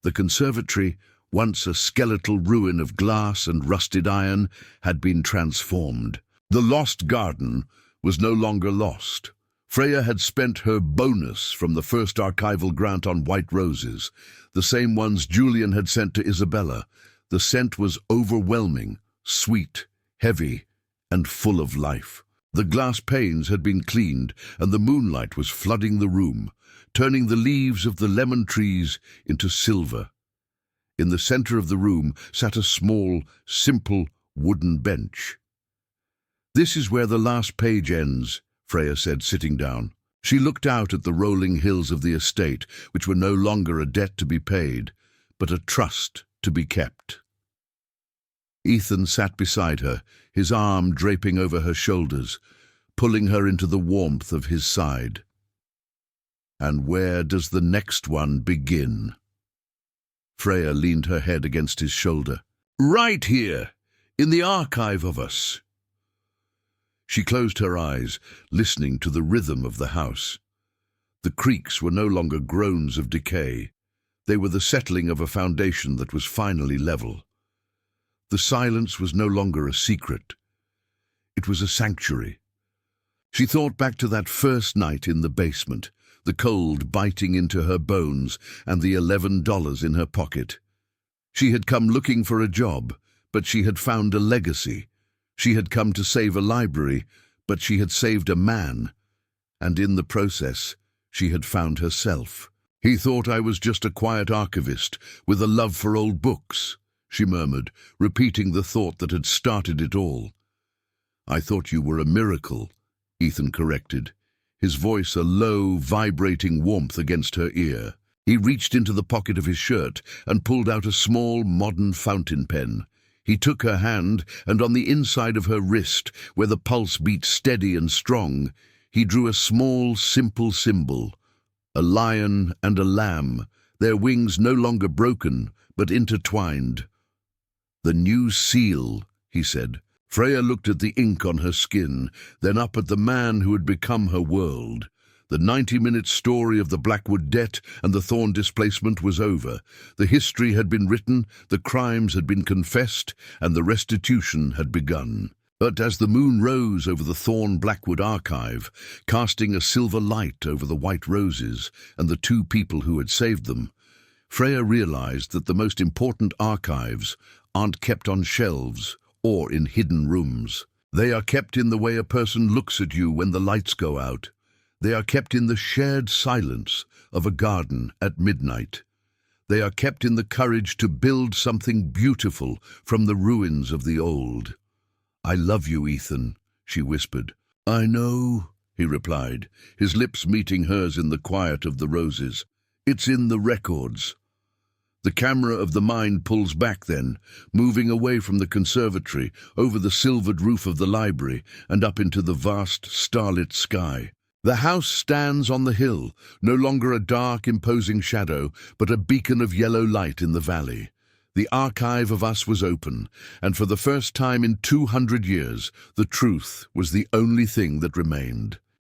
The conservatory, once a skeletal ruin of glass and rusted iron, had been transformed. The lost garden was no longer lost. Freya had spent her bonus from the first archival grant on white roses, the same ones Julian had sent to Isabella. The scent was overwhelming, sweet, heavy, and full of life. The glass panes had been cleaned, and the moonlight was flooding the room, turning the leaves of the lemon trees into silver. In the center of the room sat a small, simple wooden bench. "This is where the last page ends," Freya said, sitting down. She looked out at the rolling hills of the estate, which were no longer a debt to be paid, but a trust to be kept. Ethan sat beside her, his arm draping over her shoulders, pulling her into the warmth of his side. "And where does the next one begin?" Freya leaned her head against his shoulder. "Right here, in the archive of us." She closed her eyes, listening to the rhythm of the house. The creaks were no longer groans of decay. They were the settling of a foundation that was finally level. The silence was no longer a secret. It was a sanctuary. She thought back to that first night in the basement, the cold biting into her bones and the $11 in her pocket. She had come looking for a job, but she had found a legacy. She had come to save a library, but she had saved a man. And in the process, she had found herself. "He thought I was just a quiet archivist with a love for old books," she murmured, repeating the thought that had started it all. "I thought you were a miracle," Ethan corrected, his voice a low, vibrating warmth against her ear. He reached into the pocket of his shirt and pulled out a small, modern fountain pen. He took her hand, and on the inside of her wrist, where the pulse beat steady and strong, he drew a small, simple symbol, a lion and a lamb, their wings no longer broken, but intertwined. "The new seal," he said. Freya looked at the ink on her skin, then up at the man who had become her world. The 90-minute story of the Blackwood debt and the Thorn displacement was over. The history had been written, the crimes had been confessed, and the restitution had begun. But as the moon rose over the Thorn Blackwood archive, casting a silver light over the white roses and the two people who had saved them, Freya realized that the most important archives aren't kept on shelves or in hidden rooms. They are kept in the way a person looks at you when the lights go out. They are kept in the shared silence of a garden at midnight. They are kept in the courage to build something beautiful from the ruins of the old. "I love you, Ethan," she whispered. "I know," he replied, his lips meeting hers in the quiet of the roses. "It's in the records." The camera of the mind pulls back then, moving away from the conservatory, over the silvered roof of the library, and up into the vast, starlit sky. The house stands on the hill, no longer a dark, imposing shadow, but a beacon of yellow light in the valley. The archive of us was open, and for the first time in 200 years, the truth was the only thing that remained.